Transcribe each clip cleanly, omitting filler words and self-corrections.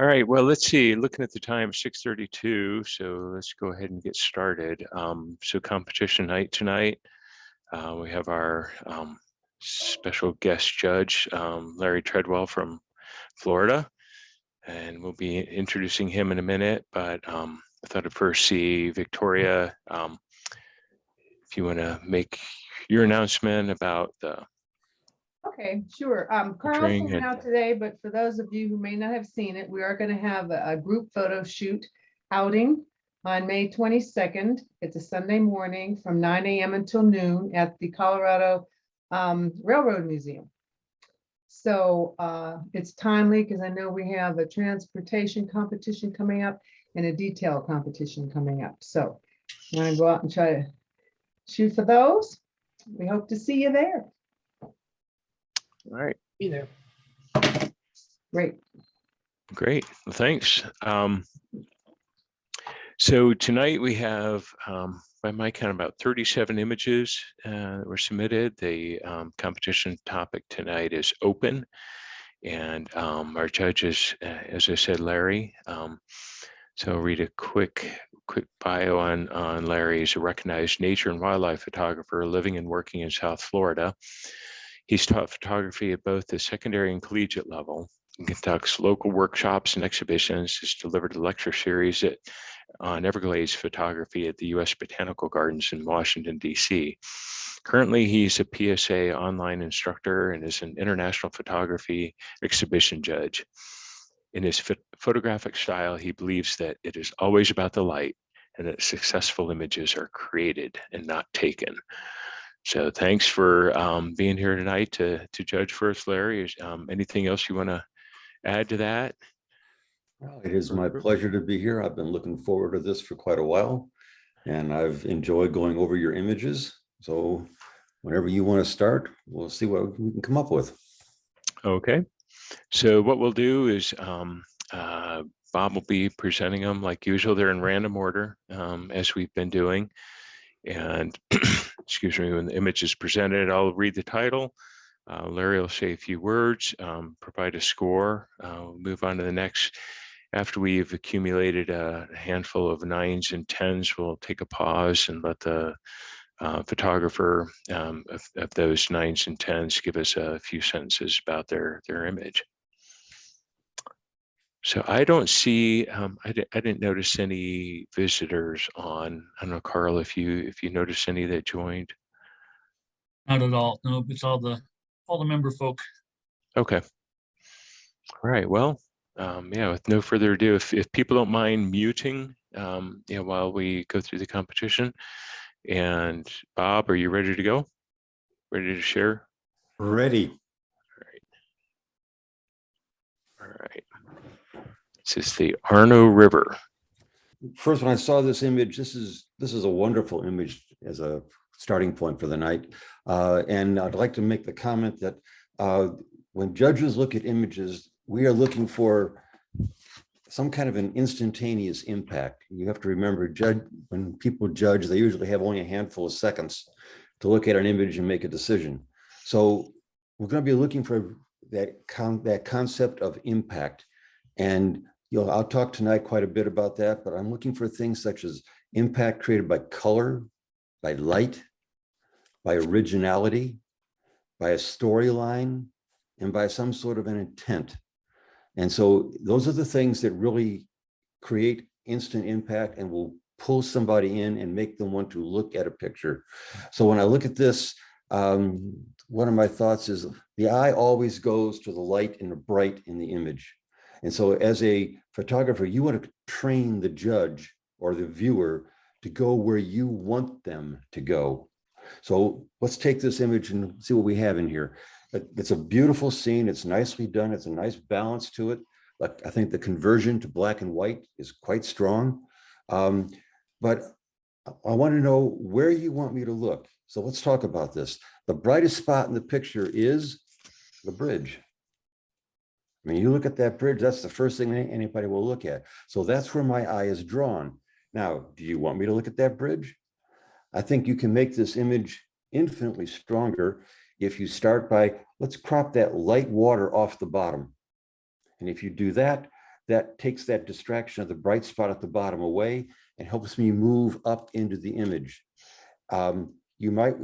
All right, well, let's see, looking at the time, 6:32, so let's go ahead and get started. So competition night tonight. We have our special guest judge, Larry Treadwell from Florida, and we'll be introducing him in a minute, but I thought I'd first see Victoria, if you want to make your announcement about the Okay, sure. Carl's isn't out today, but for those of you who may not have seen it, we are going to have a group photo shoot outing on May 22nd. It's a Sunday morning from 9 a.m. until noon at the Colorado Railroad Museum. So it's timely because I know we have a transportation competition coming up and a detail competition coming up. So I'm going to go out and try to shoot for those. We hope to see you there. All right. Be there. Great. Great. Well, thanks. So tonight we have, by my count, about 37 images that were submitted. The competition topic tonight is open. And our judge is, as I said, Larry. So I'll read a quick bio on Larry. He's a recognized nature and wildlife photographer living and working in South Florida. He's taught photography at both the secondary and collegiate level. He conducts local workshops and exhibitions. He's delivered a lecture series on Everglades photography at the U.S. Botanical Gardens in Washington, D.C. Currently, he's a PSA online instructor and is an international photography exhibition judge. In his photographic style, he believes that it is always about the light and that successful images are created and not taken. So thanks for being here tonight to judge for us, Larry. Anything else you want to add to that? Well, it is my pleasure to be here. I've been looking forward to this for quite a while, and I've enjoyed going over your images. So whenever you want to start, we'll see what we can come up with. Okay. So what we'll do is Bob will be presenting them like usual. They're in random order, as we've been doing. And excuse me, when the image is presented, I'll read the title. Larry will say a few words, provide a score. We'll move on to the next. After we've accumulated a handful of 9s and 10s, we'll take a pause and let the photographer of those 9s and 10s give us a few sentences about their image. So I don't see, I didn't notice any visitors on. I don't know, Carl, if you noticed any that joined. Not at all. No, it's all the member folk. Okay. All right. Well, yeah. With no further ado, if people don't mind muting, while we go through the competition. And Bob, are you ready to go? Ready to share? Ready. All right. This is the Arno River. First, when I saw this image, this is a wonderful image as a starting point for the night. And I'd like to make the comment that when judges look at images, we are looking for some kind of an instantaneous impact. You have to remember, when people judge, they usually have only a handful of seconds to look at an image and make a decision. So we're going to be looking for that concept of impact. And I'll talk tonight quite a bit about that, but I'm looking for things such as impact created by color, by light, by originality, by a storyline, and by some sort of an intent. And so those are the things that really create instant impact and will pull somebody in and make them want to look at a picture. So when I look at this, one of my thoughts is the eye always goes to the light and the bright in the image. And so as a photographer, you want to train the judge or the viewer to go where you want them to go. So let's take this image and see what we have in here. It's a beautiful scene. It's nicely done. It's a nice balance to it. But I think the conversion to black and white is quite strong. But I want to know where you want me to look. So let's talk about this. The brightest spot in the picture is the bridge. I mean, you look at that bridge, that's the first thing anybody will look at. So that's where my eye is drawn. Now, do you want me to look at that bridge? I think you can make this image infinitely stronger if you start by, let's crop that light water off the bottom. And if you do that, that takes that distraction of the bright spot at the bottom away and helps me move up into the image. You might,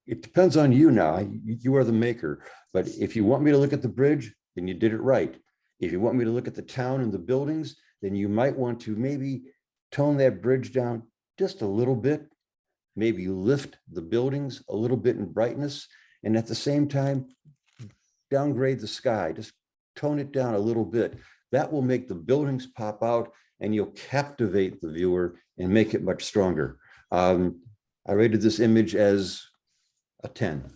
it depends on you now, you are the maker, but if you want me to look at the bridge, then you did it right. If you want me to look at the town and the buildings, then you might want to maybe tone that bridge down just a little bit, maybe lift the buildings a little bit in brightness, and at the same time, downgrade the sky, just tone it down a little bit. That will make the buildings pop out and you'll captivate the viewer and make it much stronger. I rated this image as a 10.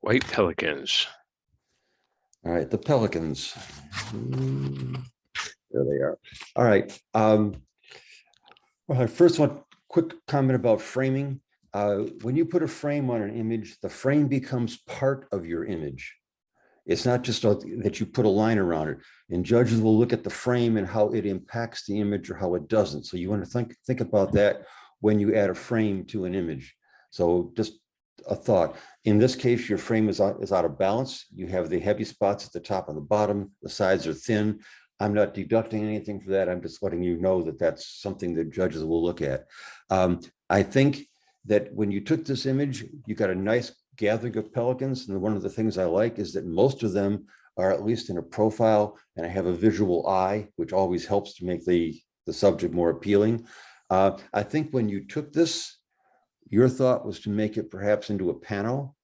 White pelicans. All right, the pelicans. There they are. All right. Well, first one, quick comment about framing. When you put a frame on an image, the frame becomes part of your image. It's not just that you put a line around it, and judges will look at the frame and how it impacts the image or how it doesn't. So you want to think about that when you add a frame to an image. So just a thought. In this case, your frame is out of balance. You have the heavy spots at the top and the bottom. The sides are thin. I'm not deducting anything for that. I'm just letting you know that that's something that judges will look at. I think that when you took this image, you got a nice gathering of pelicans. And one of the things I like is that most of them are at least in a profile, and I have a visual eye, which always helps to make the subject more appealing. I think when you took this, your thought was to make it perhaps into a panel,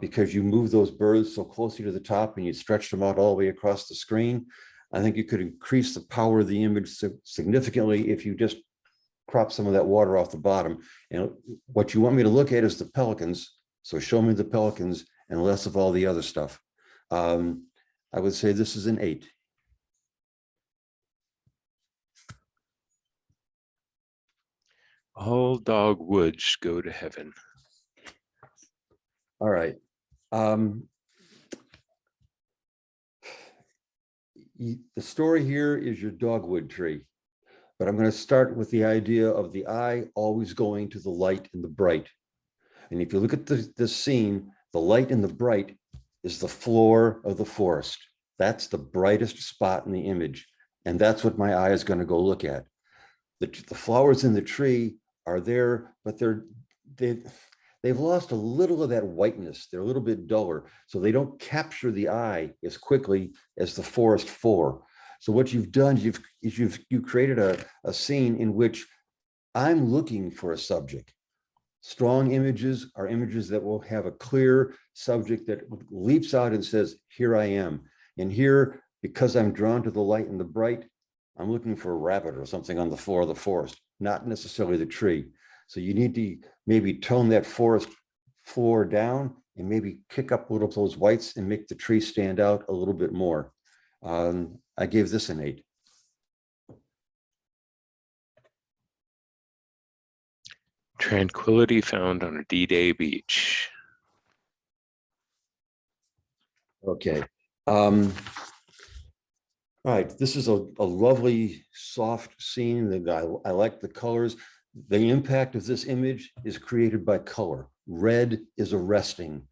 because you move those birds so closely to the top and you stretch them out all the way across the screen. I think you could increase the power of the image significantly if you just crop some of that water off the bottom. And what you want me to look at is the pelicans. So show me the pelicans and less of all the other stuff. I would say this is an 8. All dogwoods go to heaven. All right. The story here is your dogwood tree, but I'm going to start with the idea of the eye always going to the light and the bright. And if you look at this scene, the light and the bright is the floor of the forest. That's the brightest spot in the image. And that's what my eye is going to go look at. The flowers in the tree are there, but they've lost a little of that whiteness. They're a little bit duller, so they don't capture the eye as quickly as the forest floor. So what you've done, you created a scene in which I'm looking for a subject. Strong images are images that will have a clear subject that leaps out and says, here I am. And here, because I'm drawn to the light and the bright, I'm looking for a rabbit or something on the floor of the forest, not necessarily the tree. So you need to maybe tone that forest floor down and maybe kick up a little of those whites and make the tree stand out a little bit more. I gave this an 8. Tranquility found on a D-Day beach. Okay. All right, this is a lovely, soft scene that I like the colors. The impact of this image is created by color. Red is arresting.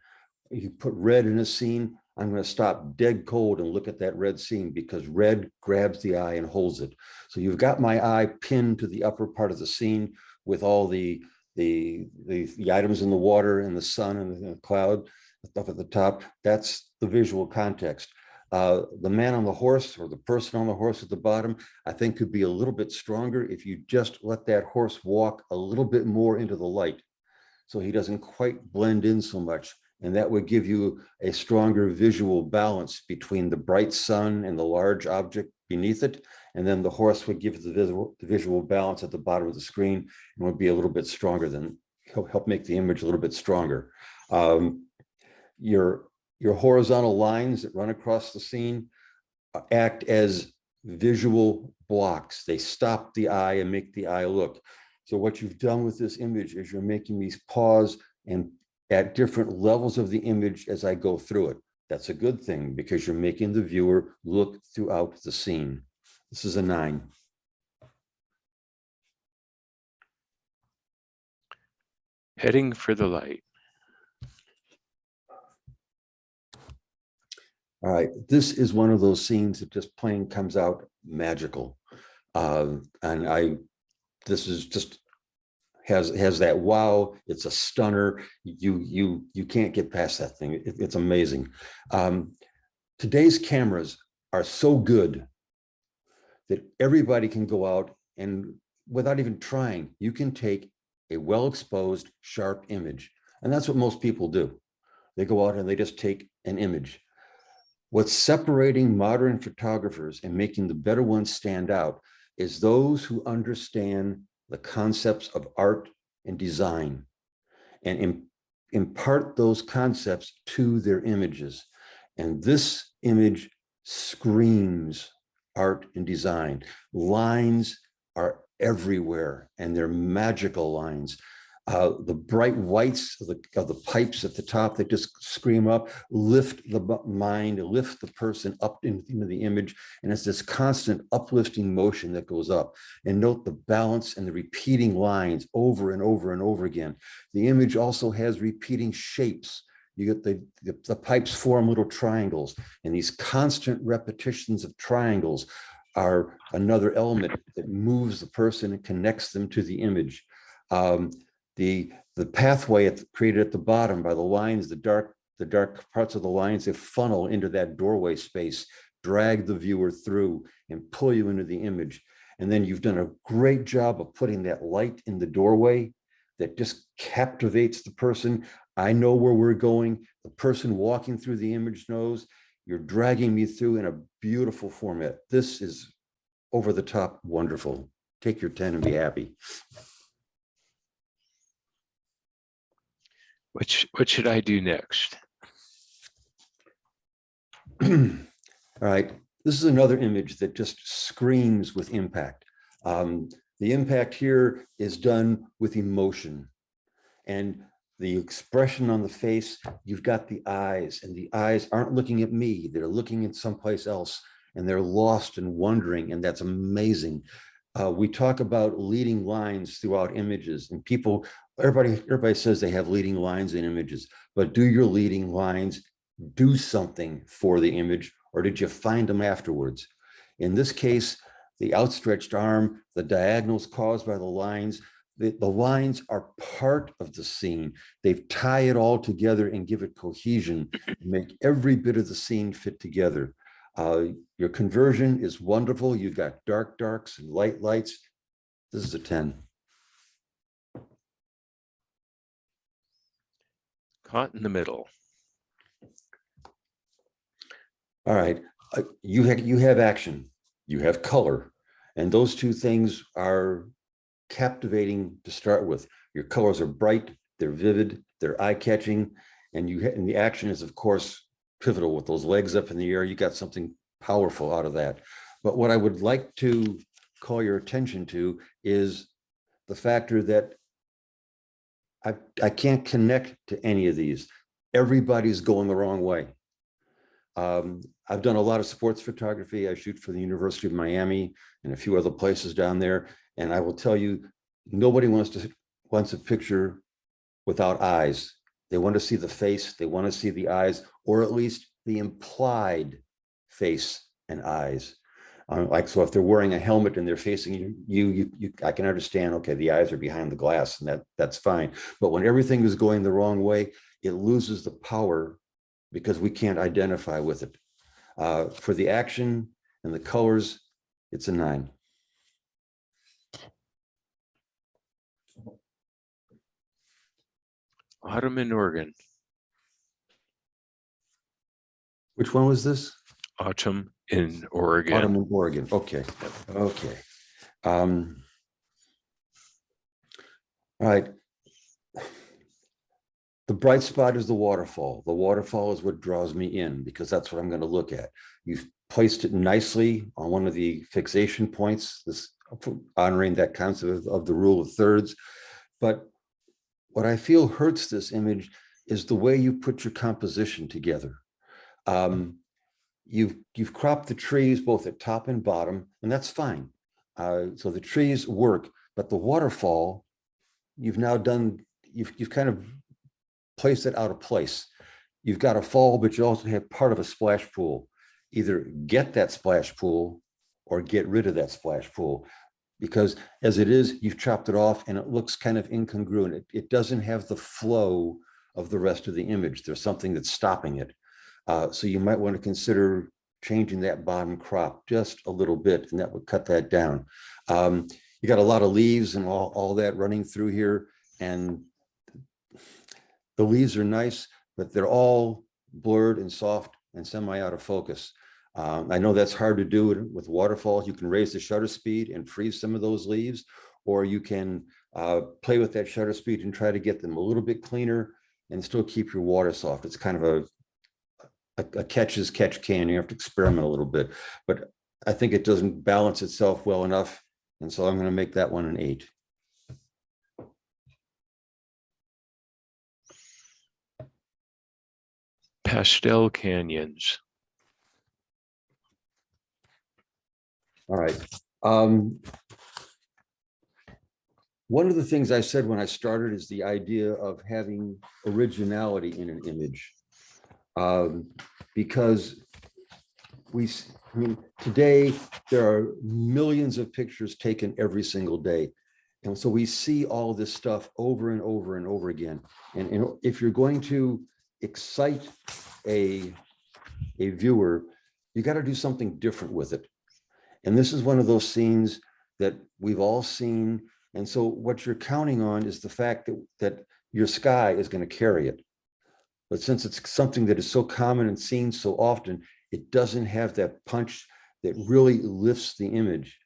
You put red in a scene, I'm going to stop dead cold and look at that red scene because red grabs the eye and holds it. So you've got my eye pinned to the upper part of the scene with all the items in the water and the sun and the cloud stuff at the top. That's the visual context. The man on the horse or the person on the horse at the bottom, I think could be a little bit stronger if you just let that horse walk a little bit more into the light so he doesn't quite blend in so much. And that would give you a stronger visual balance between the bright sun and the large object beneath it. And then the horse would give the visual balance at the bottom of the screen and would be a little bit stronger, than help make the image a little bit stronger. Your horizontal lines that run across the scene act as visual blocks. They stop the eye and make the eye look. So what you've done with this image is you're making these pause and at different levels of the image as I go through it. That's a good thing because you're making the viewer look throughout the scene. This is a 9. Heading for the light. All right, this is one of those scenes that just plain comes out magical. This is just has that wow. It's a stunner. You can't get past that thing. It's amazing. Today's cameras are so good that everybody can go out and without even trying, you can take a well-exposed, sharp image. And that's what most people do. They go out and they just take an image. What's separating modern photographers and making the better ones stand out is those who understand the concepts of art and design and impart those concepts to their images. And this image screams art and design. Lines are everywhere and they're magical lines. The bright whites of the pipes at the top that just scream up, lift the mind, lift the person up into the image. And it's this constant uplifting motion that goes up. And note the balance and the repeating lines over and over and over again. The image also has repeating shapes. You get the pipes form little triangles, and these constant repetitions of triangles are another element that moves the person and connects them to the image. The pathway created at the bottom by the lines, the dark parts of the lines, they funnel into that doorway space, drag the viewer through and pull you into the image. And then you've done a great job of putting that light in the doorway that just captivates the person. I know where we're going. The person walking through the image knows. You're dragging me through in a beautiful format. This is over the top wonderful. Take your 10 and be happy. What should I do next? All right, this is another image that just screams with impact. The impact here is done with emotion, and the expression on the face, you've got the eyes, and the eyes aren't looking at me, they're looking at someplace else, and they're lost and wondering, and that's amazing. We talk about leading lines throughout images, and everybody says they have leading lines in images, but do your leading lines do something for the image, or did you find them afterwards? In this case, the outstretched arm, the diagonals caused by the lines are part of the scene. They tie it all together and give it cohesion, make every bit of the scene fit together. Your conversion is wonderful. You've got dark darks and light lights. This is a 10. Caught in the middle. All right, you have action, you have color, and those two things are captivating to start with. Your colors are bright, they're vivid, they're eye-catching, and the action is, of course, pivotal with those legs up in the air. You got something powerful out of that. But what I would like to call your attention to is the factor that I can't connect to any of these. Everybody's going the wrong way. I've done a lot of sports photography. I shoot for the University of Miami and a few other places down there. And I will tell you, nobody wants a picture without eyes. They want to see the face, they want to see the eyes, or at least the implied face and eyes. Like, so if they're wearing a helmet and they're facing you, I can understand, okay, the eyes are behind the glass, and that's fine. But when everything is going the wrong way, it loses the power because we can't identify with it. For the action and the colors, it's a 9. Autumn in Oregon. Which one was this? Autumn in Oregon. Autumn in Oregon. Okay. Okay. All right. The bright spot is the waterfall. The waterfall is what draws me in because that's what I'm going to look at. You've placed it nicely on one of the fixation points, this honoring that concept of the rule of thirds. But what I feel hurts this image is the way you put your composition together. You've cropped the trees both at top and bottom, and that's fine. So the trees work, but the waterfall, you've kind of placed it out of place. you've got a fall, but you also have part of a splash pool. Either get that splash pool or get rid of that splash pool. Because as it is, you've chopped it off and it looks kind of incongruent. It doesn't have the flow of the rest of the image. There's something that's stopping it. So you might want to consider changing that bottom crop just a little bit, and that would cut that down. You got a lot of leaves and all that running through here, and the leaves are nice, but they're all blurred and soft and semi out of focus. I know that's hard to do with waterfalls. You can raise the shutter speed and freeze some of those leaves, or you can play with that shutter speed and try to get them a little bit cleaner and still keep your water soft. It's kind of a catch as catch can. You have to experiment a little bit, but I think it doesn't balance itself well enough. And so I'm going to make that one an 8. Pastel canyons. All right. One of the things I said when I started is the idea of having originality in an image. Because I mean, today there are millions of pictures taken every single day. And so we see all this stuff over and over and over again. And if you're going to excite a viewer, you got to do something different with it. And this is one of those scenes that we've all seen. And so what you're counting on is the fact that your sky is going to carry it. But since it's something that is so common and seen so often, it doesn't have that punch that really lifts the image.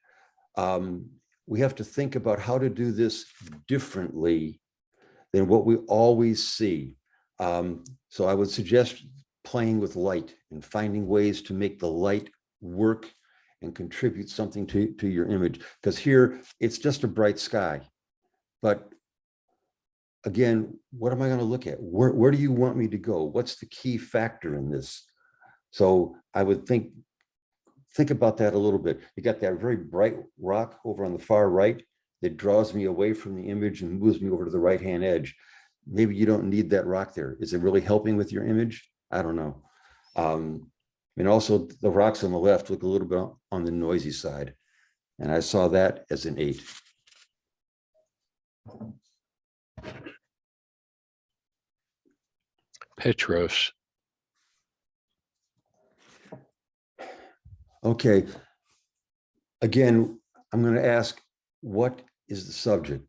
We have to think about how to do this differently than what we always see. So I would suggest playing with light and finding ways to make the light work and contribute something to your image. Because here, it's just a bright sky. But again, what am I going to look at? Where do you want me to go? What's the key factor in this? So I would think about that a little bit. You got that very bright rock over on the far right that draws me away from the image and moves me over to the right-hand edge. Maybe you don't need that rock there. Is it really helping with your image? I don't know. And also the rocks on the left look a little bit on the noisy side. And I saw that as an 8. Petros. Okay. Again, I'm going to ask, what is the subject?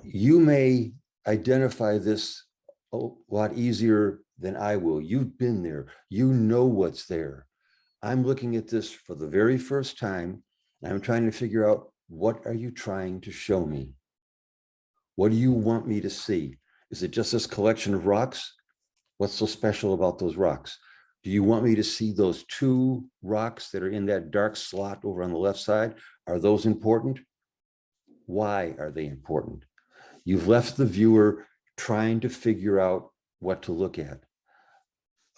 You may identify this a lot easier than I will. You've been there. You know what's there. I'm looking at this for the very first time, and I'm trying to figure out, what are you trying to show me? What do you want me to see? Is it just this collection of rocks? What's so special about those rocks? Do you want me to see those 2 rocks that are in that dark slot over on the left side? Are those important? Why are they important? You've left the viewer trying to figure out what to look at.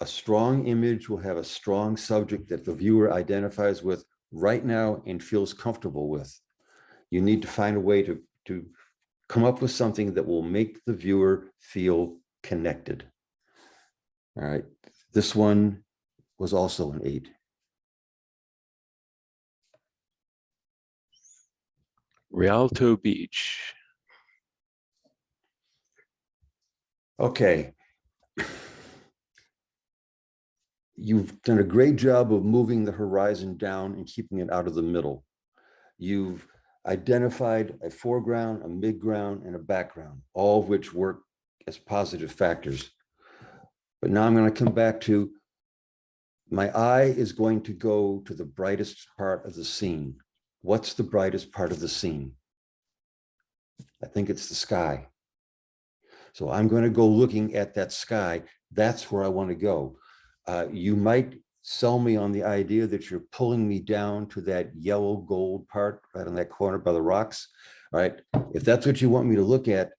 A strong image will have a strong subject that the viewer identifies with right now and feels comfortable with. You need to find a way to come up with something that will make the viewer feel connected. All right, this one was also an 8. Rialto Beach. Okay. You've done a great job of moving the horizon down and keeping it out of the middle. You've identified a foreground, a midground, and a background, all of which work as positive factors. But now I'm going to come back to, my eye is going to go to the brightest part of the scene. What's the brightest part of the scene? I think it's the sky. So I'm going to go looking at that sky. That's where I want to go. You might sell me on the idea that you're pulling me down to that yellow gold part right on that corner by the rocks. All right. If that's what you want me to look at,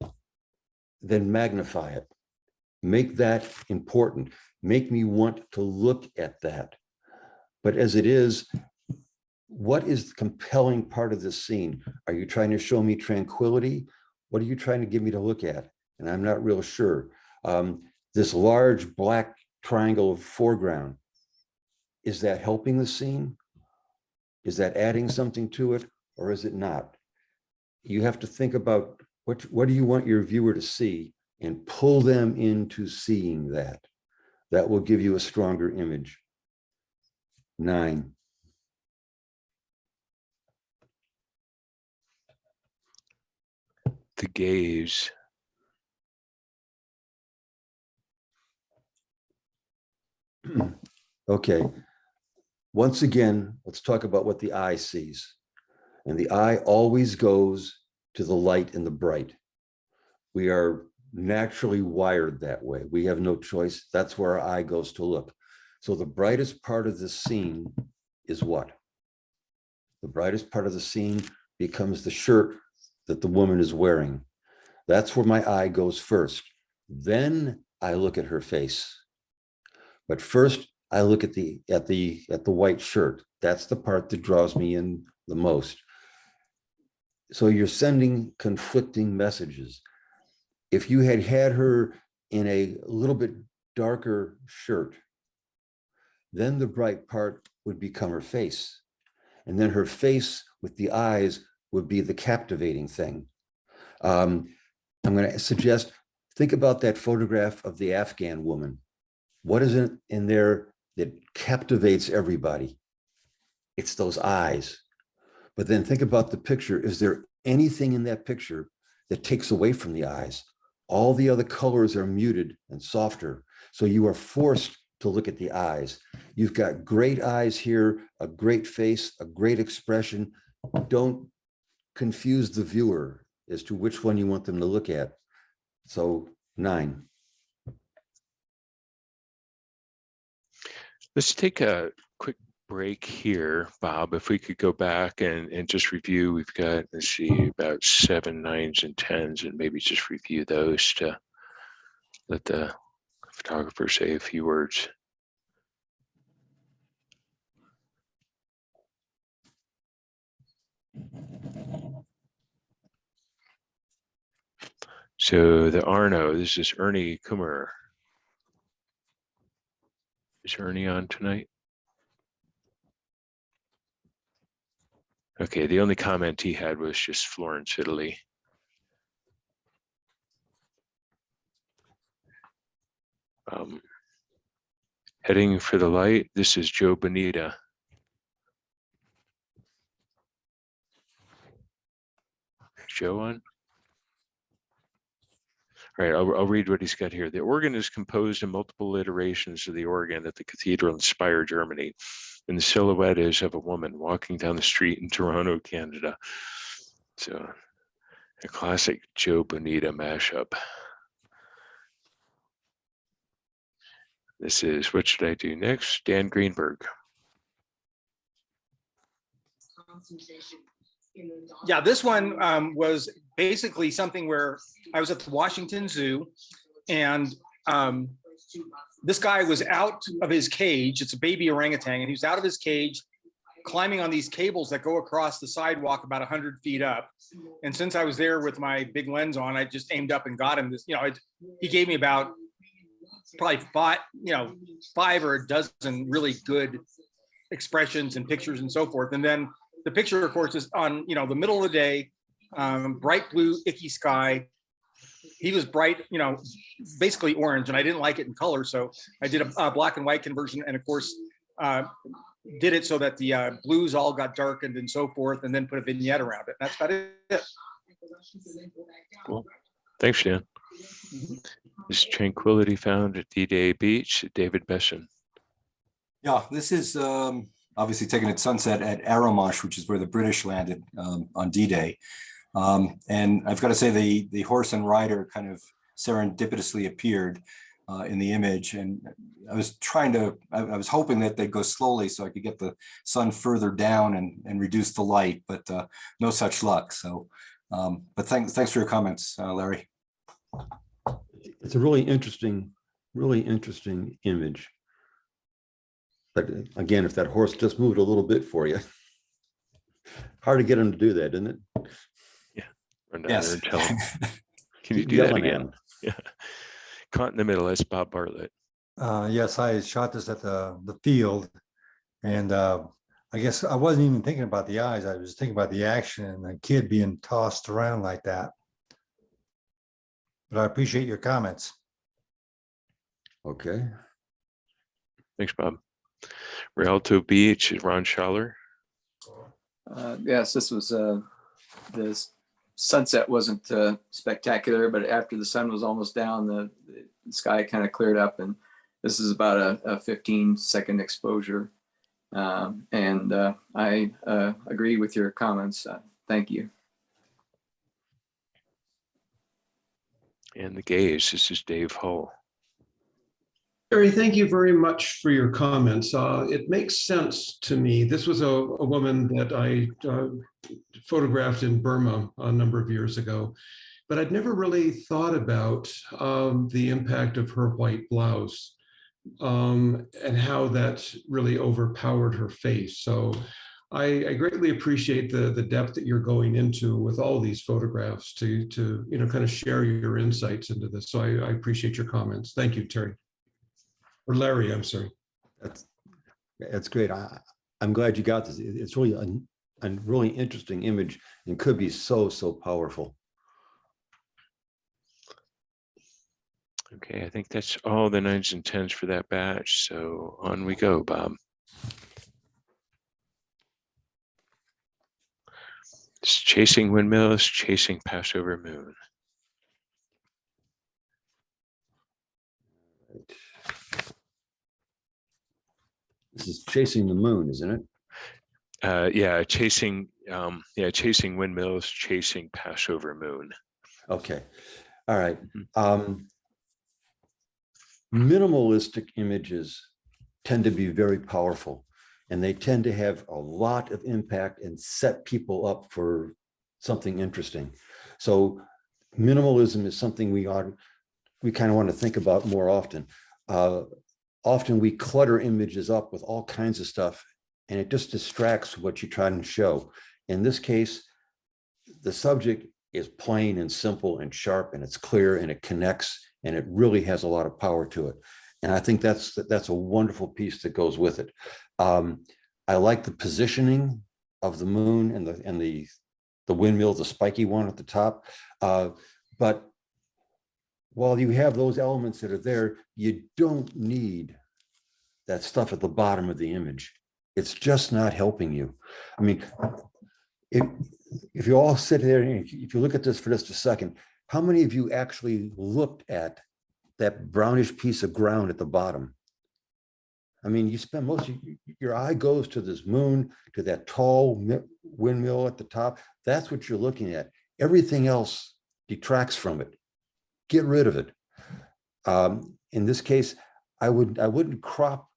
then magnify it. Make that important. Make me want to look at that. But as it is, what is the compelling part of this scene? Are you trying to show me tranquility? What are you trying to get me to look at? And I'm not real sure. this large black triangle of foreground, is that helping the scene? Is that adding something to it, or is it not? You have to think about what do you want your viewer to see and pull them into seeing that. That will give you a stronger image. 9. The gaze. Okay. Once again, let's talk about what the eye sees. And the eye always goes to the light and the bright. We are naturally wired that way. We have no choice. That's where our eye goes to look. So the brightest part of the scene is what? The brightest part of the scene becomes the shirt that the woman is wearing. That's where my eye goes first. Then I look at her face. But first I look at the white shirt. That's the part that draws me in the most. So you're sending conflicting messages. If you had her in a little bit darker shirt, then the bright part would become her face. And then her face with the eyes would be the captivating thing. I'm going to suggest, think about that photograph of the Afghan woman. What is it in there that captivates everybody? It's those eyes. But then think about the picture. Is there anything in that picture that takes away from the eyes? All the other colors are muted and softer. So you are forced to look at the eyes. You've got great eyes here, a great face, a great expression. Don't confuse the viewer as to which one you want them to look at. So 9. Let's take a quick break here, Bob. If we could go back and just review, we've got, let's see, about 7, 9s, and 10s, and maybe just review those to let the photographer say a few words. So the Arno, this is Ernie Kummer. Is Ernie on tonight? Okay, the only comment he had was just Florence, Italy. Heading for the light, this is Joe Bonita. Joe on? All right, I'll read what he's got here. The organ is composed in multiple iterations of the organ at the cathedral in Speyer, Germany. And the silhouette is of a woman walking down the street in Toronto, Canada. So a classic Joe Bonita mashup. This is, what should I do next? Dan Greenberg. Yeah, this one was basically something where I was at the Washington Zoo, and this guy was out of his cage. It's a baby orangutan, and he was out of his cage climbing on these cables that go across the sidewalk about 100 feet up. And since I was there with my big lens on, I just aimed up and got him. This, he gave me about probably 5 or a dozen really good expressions and pictures and so forth. And then the picture, of course, is on, the middle of the day, bright blue, icky sky. He was bright, basically orange, and I didn't like it in color. So I did a black and white conversion, and of course, did it so that the blues all got darkened and so forth, and then put a vignette around it. That's about it. Cool. Thanks, Dan. This is Tranquility found at D-Day Beach, David Besson. Yeah, this is obviously taken at sunset at Arromanch, which is where the British landed on D-Day. And I've got to say the horse and rider kind of serendipitously appeared in the image. And I was I was hoping that they'd go slowly so I could get the sun further down and reduce the light, but no such luck. So, but thanks for your comments, Larry. It's a really interesting image. But again, if that horse just moved a little bit for you, hard to get him to do that, isn't it? Yeah. Run down Yes. there and tell him, can you do that again? Yeah. caught in the middle. That's Bob Bartlett. Yes, I shot this at the field, and I guess I wasn't even thinking about the eyes. I was thinking about the action and the kid being tossed around like that. But I appreciate your comments. Okay. Thanks, Bob. Rialto Beach, Ron Schaller. Yes, this was the sunset wasn't spectacular, but after the sun was almost down, the sky kind of cleared up, and this is about a 15-second exposure. And I agree with your comments. Thank you. And the gaze. This is Dave Hull. Larry, thank you very much for your comments. It makes sense to me. This was a woman that I photographed in Burma a number of years ago, but I'd never really thought about the impact of her white blouse and how that really overpowered her face. So I greatly appreciate the depth that you're going into with all these photographs to kind of share your insights into this. So I appreciate your comments. Thank you, Terry. Or Larry, I'm sorry. That's great. I'm glad you got this. It's really a really interesting image and could be so powerful. Okay, I think that's all the 9s and 10s for that batch. So on we go, Bob. It's chasing windmills, chasing Passover moon. This is chasing the moon, isn't it? Yeah, chasing windmills, chasing Passover moon. Okay. All right. Minimalistic images tend to be very powerful, and they tend to have a lot of impact and set people up for something interesting. So minimalism is something we kind of want to think about more often. Often we clutter images up with all kinds of stuff, and it just distracts what you try to show. In this case, the subject is plain and simple and sharp, and it's clear, and it connects, and it really has a lot of power to it. And I think that's a wonderful piece that goes with it. I like the positioning of the moon and the windmill, the spiky one at the top. But while you have those elements that are there, you don't need that stuff at the bottom of the image. It's just not helping you. I mean, if you all sit there and if you look at this for just a second, how many of you actually looked at that brownish piece of ground at the bottom? I mean, you spend most of your eye goes to this moon, to that tall windmill at the top. That's what you're looking at. Everything else detracts from it. Get rid of it. In this case, I wouldn't crop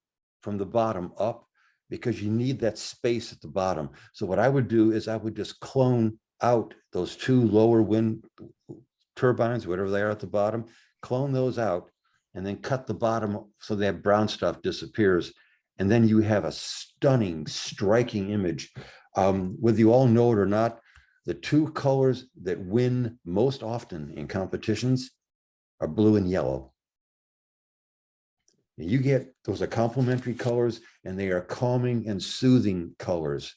from the bottom up because you need that space at the bottom. So what I would do is I would just clone out those two lower wind turbines, whatever they are at the bottom, clone those out, and then cut the bottom so that brown stuff disappears. And then you have a stunning, striking image. Whether you all know it or not, the two colors that win most often in competitions are blue and yellow. You get, those are complementary colors, and they are calming and soothing colors.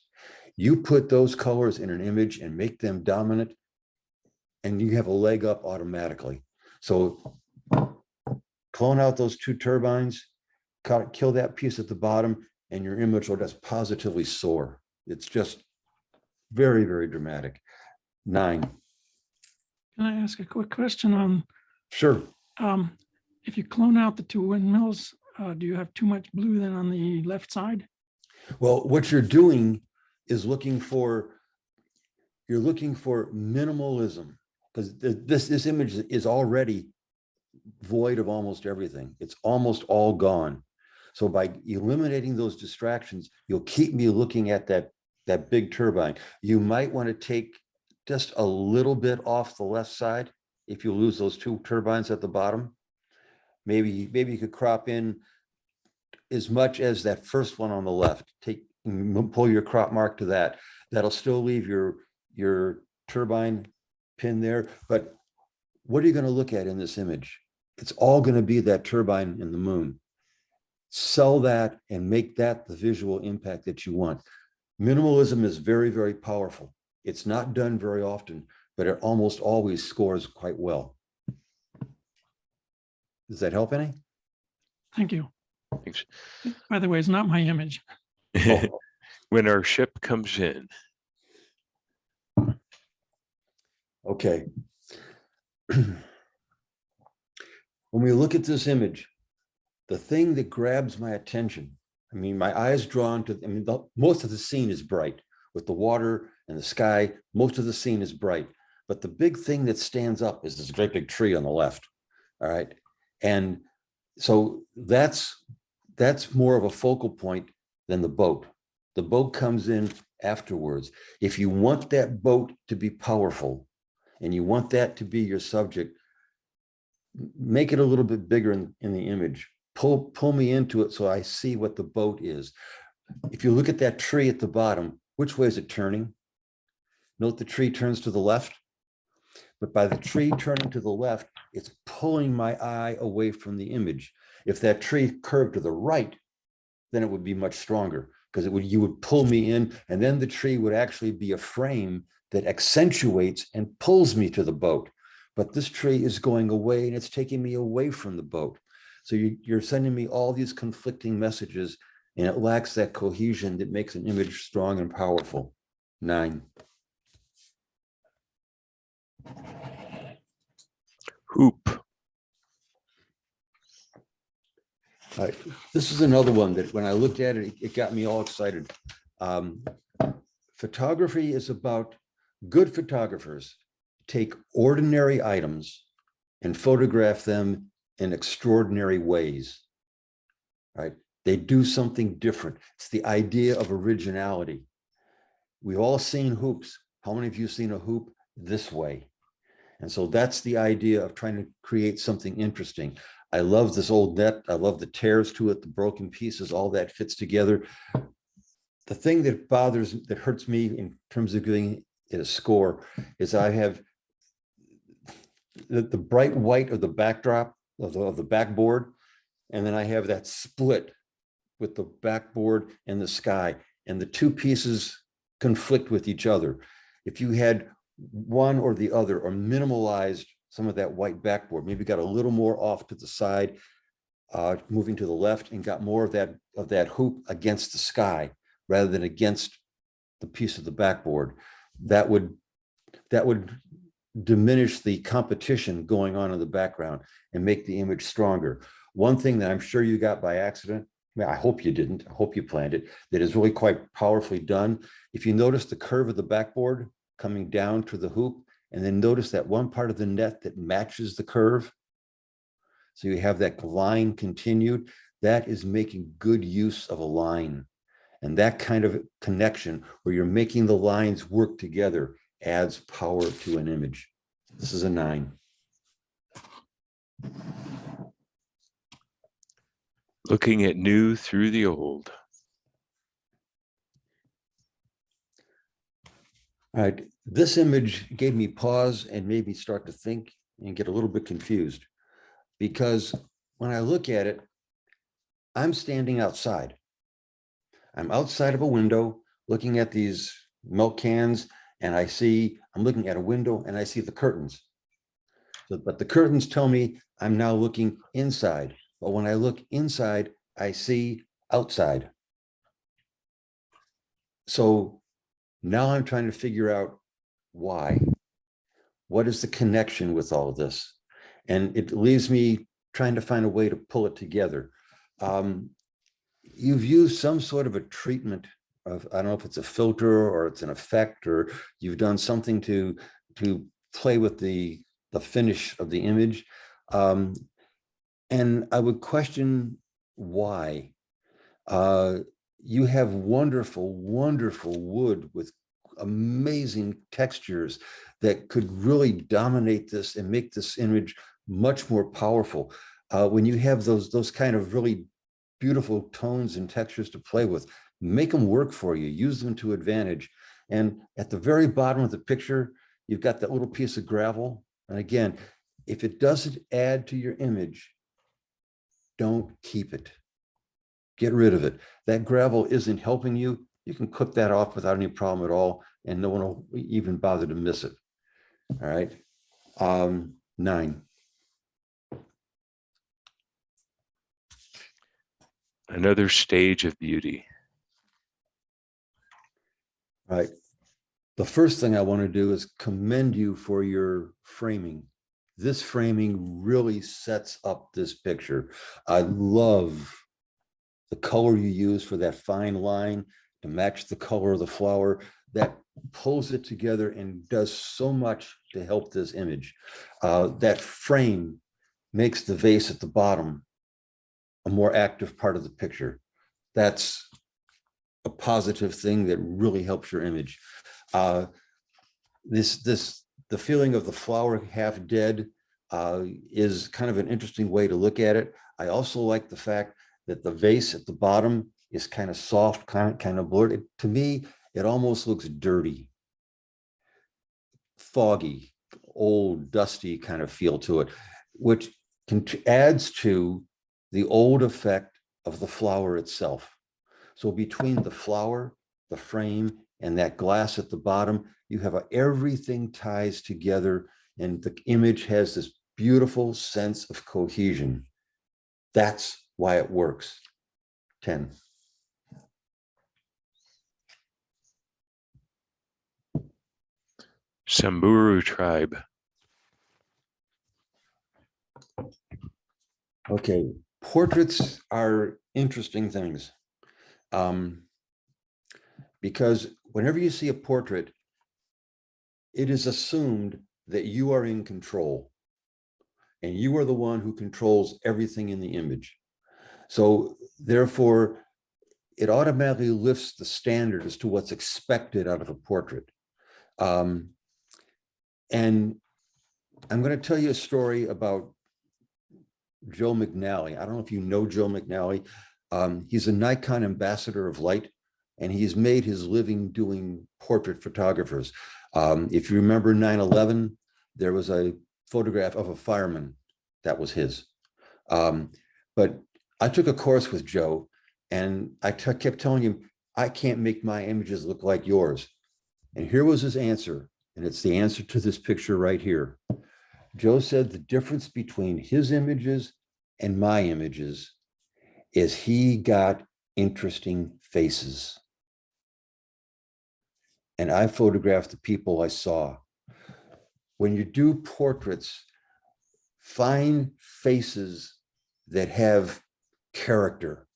You put those colors in an image and make them dominant, and you have a leg up automatically. So clone out those two turbines, kill that piece at the bottom, and your image will just positively soar. It's just very, very dramatic. 9. Can I ask a quick question on? Sure. If you clone out the two windmills, do you have too much blue then on the left side? Well, what you're doing is you're looking for minimalism, because this image is already void of almost everything. It's almost all gone. So by eliminating those distractions, you'll keep me looking at that big turbine. You might want to take just a little bit off the left side if you lose those two turbines at the bottom. Maybe you could crop in as much as that first one on the left. Pull your crop mark to that. That'll still leave your turbine pin there. But what are you going to look at in this image? It's all going to be that turbine in the moon. Sell that and make that the visual impact that you want. Minimalism is very, very powerful. It's not done very often, but it almost always scores quite well. Does that help any? Thank you. Thanks. By the way, it's not my image. Oh. When our ship comes in. Okay. When we look at this image, the thing that grabs my attention, I mean, my eyes drawn to, I mean, most of the scene is bright with the water and the sky. Most of the scene is bright, but the big thing that stands up is this great big tree on the left. All right. And so that's more of a focal point than the boat. The boat comes in afterwards. If you want that boat to be powerful and you want that to be your subject, make it a little bit bigger in the image. Pull me into it so I see what the boat is. If you look at that tree at the bottom, which way is it turning? Note the tree turns to the left, but by the tree turning to the left, it's pulling my eye away from the image. If that tree curved to the right, then it would be much stronger because you would pull me in, and then the tree would actually be a frame that accentuates and pulls me to the boat. But this tree is going away and it's taking me away from the boat. So you're sending me all these conflicting messages, and it lacks that cohesion that makes an image strong and powerful. 9. Hoop. All right. This is another one that when I looked at it, it got me all excited. Photography is about good photographers take ordinary items and photograph them in extraordinary ways, right? They do something different. It's the idea of originality. We've all seen hoops. How many of you have seen a hoop this way? And so that's the idea of trying to create something interesting. I love this old net. I love the tears to it, the broken pieces, all that fits together. The thing that hurts me in terms of giving it a score is I have the bright white of the backdrop of the backboard, and then I have that split with the backboard and the sky, and the two pieces conflict with each other. If you had one or the other, or minimalized some of that white backboard, maybe got a little more off to the side, moving to the left, and got more of that hoop against the sky rather than against the piece of the backboard, that would diminish the competition going on in the background and make the image stronger. One thing that I'm sure you got by accident, I hope you didn't, I hope you planned it, that is really quite powerfully done. If you notice the curve of the backboard coming down to the hoop, and then notice that one part of the net that matches the curve, so you have that line continued, that is making good use of a line. And that kind of connection where you're making the lines work together adds power to an image. This is a 9. Looking at new through the old. All right, this image gave me pause and made me start to think and get a little bit confused, because when I look at it, I'm standing outside. I'm outside of a window looking at these milk cans, and I'm looking at a window and I see the curtains. But the curtains tell me I'm now looking inside. But when I look inside, I see outside. So now I'm trying to figure out why. What is the connection with all of this? And it leaves me trying to find a way to pull it together. You've used some sort of a treatment of, I don't know if it's a filter or it's an effect, or you've done something to play with the finish of the image. And I would question why. You have wonderful, wonderful wood with amazing textures that could really dominate this and make this image much more powerful. When you have those kind of really beautiful tones and textures to play with, make them work for you, use them to advantage. And at the very bottom of the picture, you've got that little piece of gravel. And again, If it doesn't add to your image, don't keep it. Get rid of it. That gravel isn't helping you. You can cook that off without any problem at all, and no one will even bother to miss it. All right. 9. Another stage of beauty. All right. The first thing I want to do is commend you for your framing. This framing really sets up this picture. I love the color you use for that fine line to match the color of the flower. That pulls it together and does so much to help this image. That frame makes the vase at the bottom a more active part of the picture. That's a positive thing that really helps your image. The feeling of the flower half dead is kind of an interesting way to look at it. I also like the fact that the vase at the bottom is kind of soft, kind of blurred. To me, it almost looks dirty, foggy, old, dusty kind of feel to it, which adds to the old effect of the flower itself. So between the flower, the frame, and that glass at the bottom, you have everything ties together, and the image has this beautiful sense of cohesion. That's why it works. 10. Samburu tribe. Okay, portraits are interesting things. Because whenever you see a portrait, it is assumed that you are in control and you are the one who controls everything in the image. So therefore, it automatically lifts the standard as to what's expected out of a portrait. And I'm going to tell you a story about Joe McNally. I don't know if you know Joe McNally. He's a Nikon ambassador of light, and he's made his living doing portrait photographers. If you remember 9/11, there was a photograph of a fireman that was his. But I took a course with Joe, and I kept telling him, I can't make my images look like yours. And here was his answer, and it's the answer to this picture right here. Joe said the difference between his images and my images is he got interesting faces. And I photographed the people I saw. When you do portraits, find faces that have character,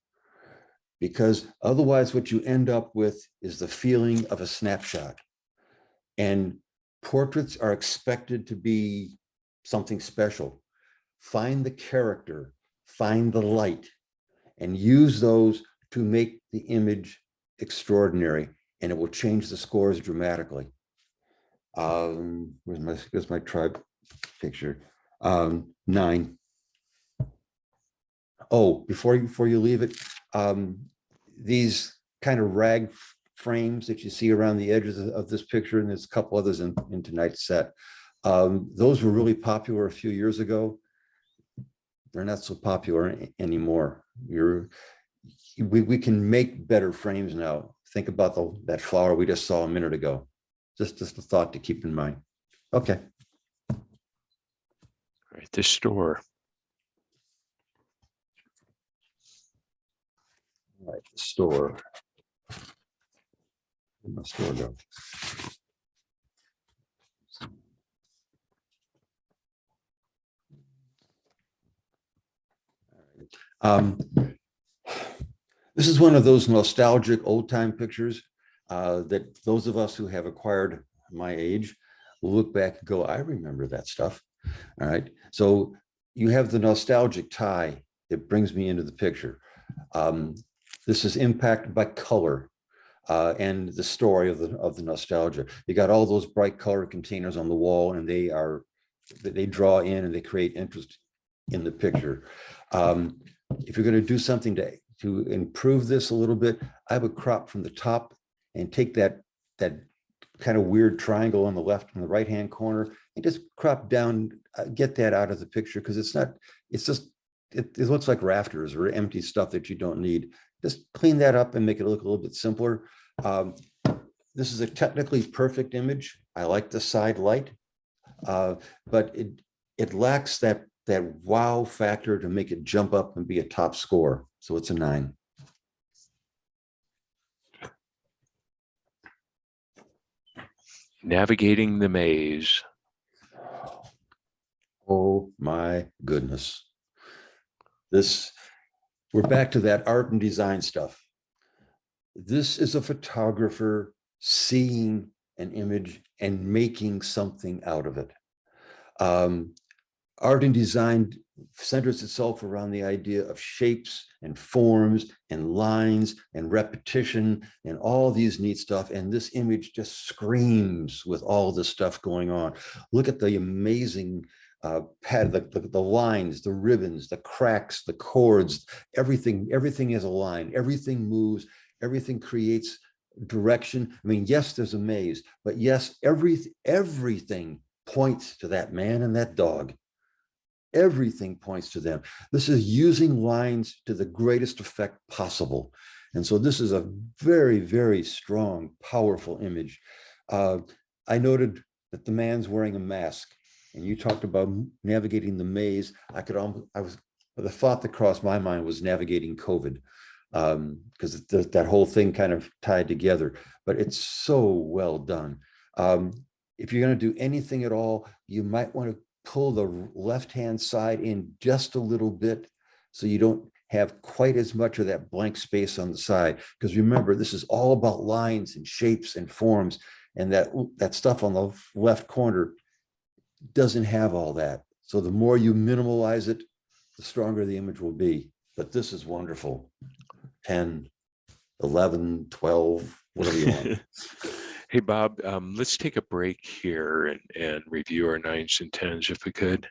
because otherwise what you end up with is the feeling of a snapshot. And portraits are expected to be something special. Find the character, find the light, and use those to make the image extraordinary, and it will change the scores dramatically. Where's my tribe picture? 9. Oh, before you leave it, these kind of rag frames that you see around the edges of this picture, and there's a couple others in tonight's set. Those were really popular a few years ago. They're not so popular anymore. We can make better frames now. Think about that flower we just saw a minute ago. Just a thought to keep in mind. Okay. All right, the store. All right, the store. Where'd my store go? This is one of those nostalgic old-time pictures that those of us who have acquired my age will look back and go, I remember that stuff. All right. So you have the nostalgic tie that brings me into the picture. This is impacted by color and the story of the nostalgia. You got all those bright color containers on the wall, and they draw in and they create interest in the picture. If you're going to do something to improve this a little bit, I would crop from the top and take that kind of weird triangle on the left and the right-hand corner, and just crop down, get that out of the picture, because it's not, it's just, it looks like rafters or empty stuff that you don't need. Just clean that up and make it look a little bit simpler. This is a technically perfect image. I like the side light, but it lacks that wow factor to make it jump up and be a top score. So it's a 9. Navigating the maze. Oh my goodness. We're back to that art and design stuff. This is a photographer seeing an image and making something out of it. Art and design centers itself around the idea of shapes and forms and lines and repetition and all these neat stuff. And this image just screams with all this stuff going on. Look at the amazing the lines, the ribbons, the cracks, the chords, everything is a line, everything moves, everything creates direction. I mean, yes, there's a maze, but yes, everything points to that man and that dog. Everything points to them. This is using lines to the greatest effect possible. And so this is a very, very strong, powerful image. I noted that the man's wearing a mask, and you talked about navigating the maze. The thought that crossed my mind was navigating COVID, because that whole thing kind of tied together, but it's so well done. If you're going to do anything at all, you might want to pull the left-hand side in just a little bit so you don't have quite as much of that blank space on the side. Because remember, this is all about lines and shapes and forms, and that stuff on the left corner doesn't have all that. So the more you minimalize it, the stronger the image will be. But this is wonderful. 10, 11, 12, whatever you want. Hey, Bob, let's take a break here and review our 9s and 10s if we could.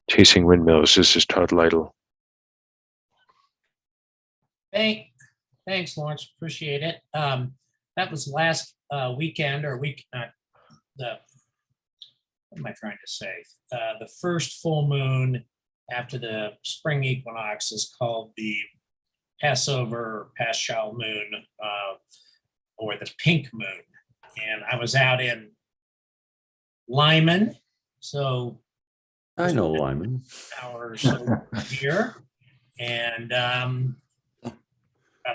Chasing Windmills, this is Todd Lytle. Thanks, Lawrence, appreciate it. That was last weekend or week, what am I trying to say? The first full moon after the spring equinox is called the Passover or Paschal moon, or the pink moon. And I was out in Lyman, so I know Lyman. Hour or so here, and about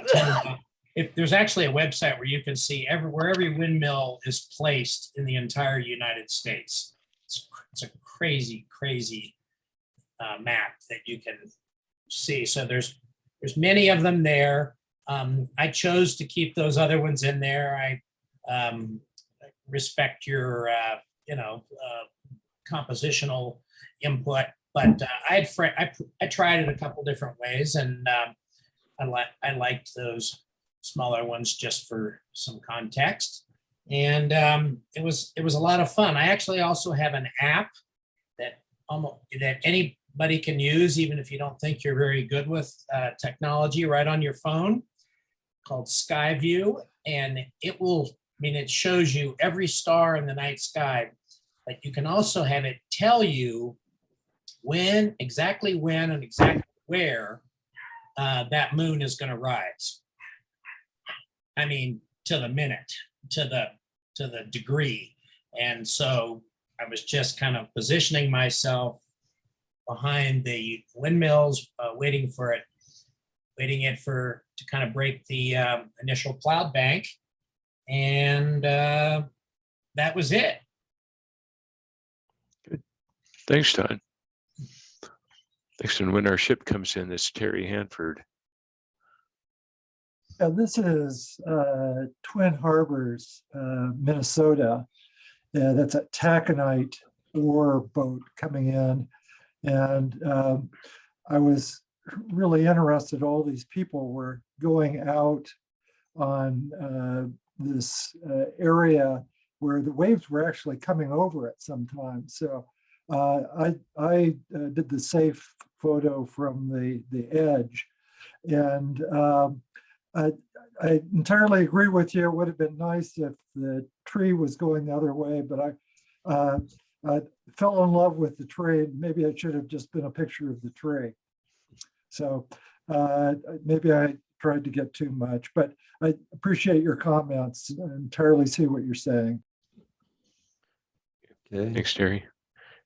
10, if there's actually a website where you can see where every windmill is placed in the entire United States. It's a crazy map that you can see. So there's many of them there. I chose to keep those other ones in there. I respect your compositional input, but I tried it a couple different ways, and I liked those smaller ones just for some context, and it was a lot of fun. I actually also have an app that anybody can use, even if you don't think you're very good with technology, right on your phone, called Skyview, and it shows you every star in the night sky, but you can also have it tell you exactly when and exactly where that moon is going to rise. I mean, to the minute, to the degree. And so I was just kind of positioning myself behind the windmills, waiting it to kind of break the initial cloud bank. And that was it. Good. Thanks, Todd. Next, and when our ship comes in, this Terry Hanford. This is Twin Harbors, Minnesota. That's a taconite ore boat coming in. And I was really interested. All these people were going out on this area where the waves were actually coming over it sometimes. So I did the safe photo from the edge. And I entirely agree with you. It would have been nice if the tree was going the other way, but I fell in love with the tree. Maybe it should have just been a picture of the tree. So maybe I tried to get too much, but I appreciate your comments and entirely see what you're saying. Okay. Thanks, Terry.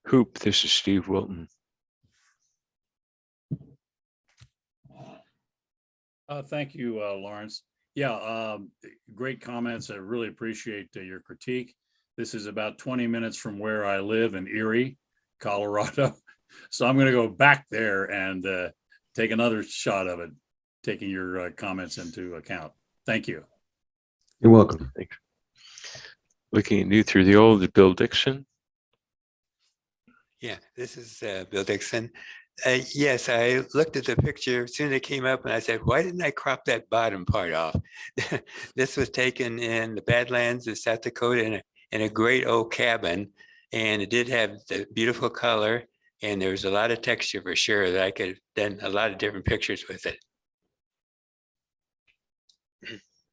Hoop, this is Steve Wilton. Thank you, Lawrence. Yeah, great comments. I really appreciate your critique. This is about 20 minutes from where I live in Erie, Colorado. So I'm going to go back there and take another shot of it, taking your comments into account. Thank you. You're welcome. Thanks. Looking at new through the old, Bill Dixon. Yeah, this is Bill Dixon. Yes, I looked at the picture as soon as it came up and I said, why didn't I crop that bottom part off? This was taken in the Badlands of South Dakota in a great old cabin. And it did have the beautiful color and there was a lot of texture for sure that I could have done a lot of different pictures with it.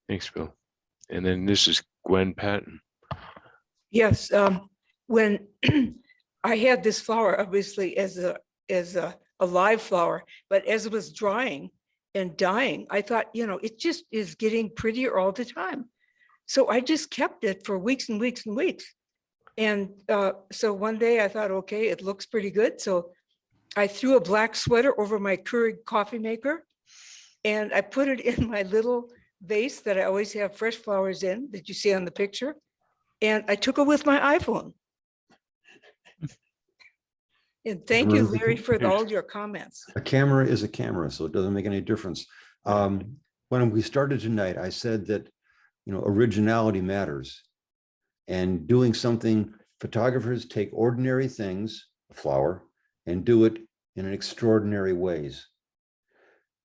Thanks, Bill. And then this is Gwen Patton. Yes, when I had this flower, obviously as a live flower, but as it was drying and dying, I thought, it just is getting prettier all the time. So I just kept it for weeks and weeks and weeks. And so one day I thought, okay, it looks pretty good. So I threw a black sweater over my Keurig coffee maker and I put it in my little vase that I always have fresh flowers in that you see on the picture. And I took it with my iPhone. And thank you, Larry, for all your comments. A camera is a camera, so it doesn't make any difference. When we started tonight, I said that, originality matters. And doing something, photographers take ordinary things, a flower, and do it in an extraordinary ways.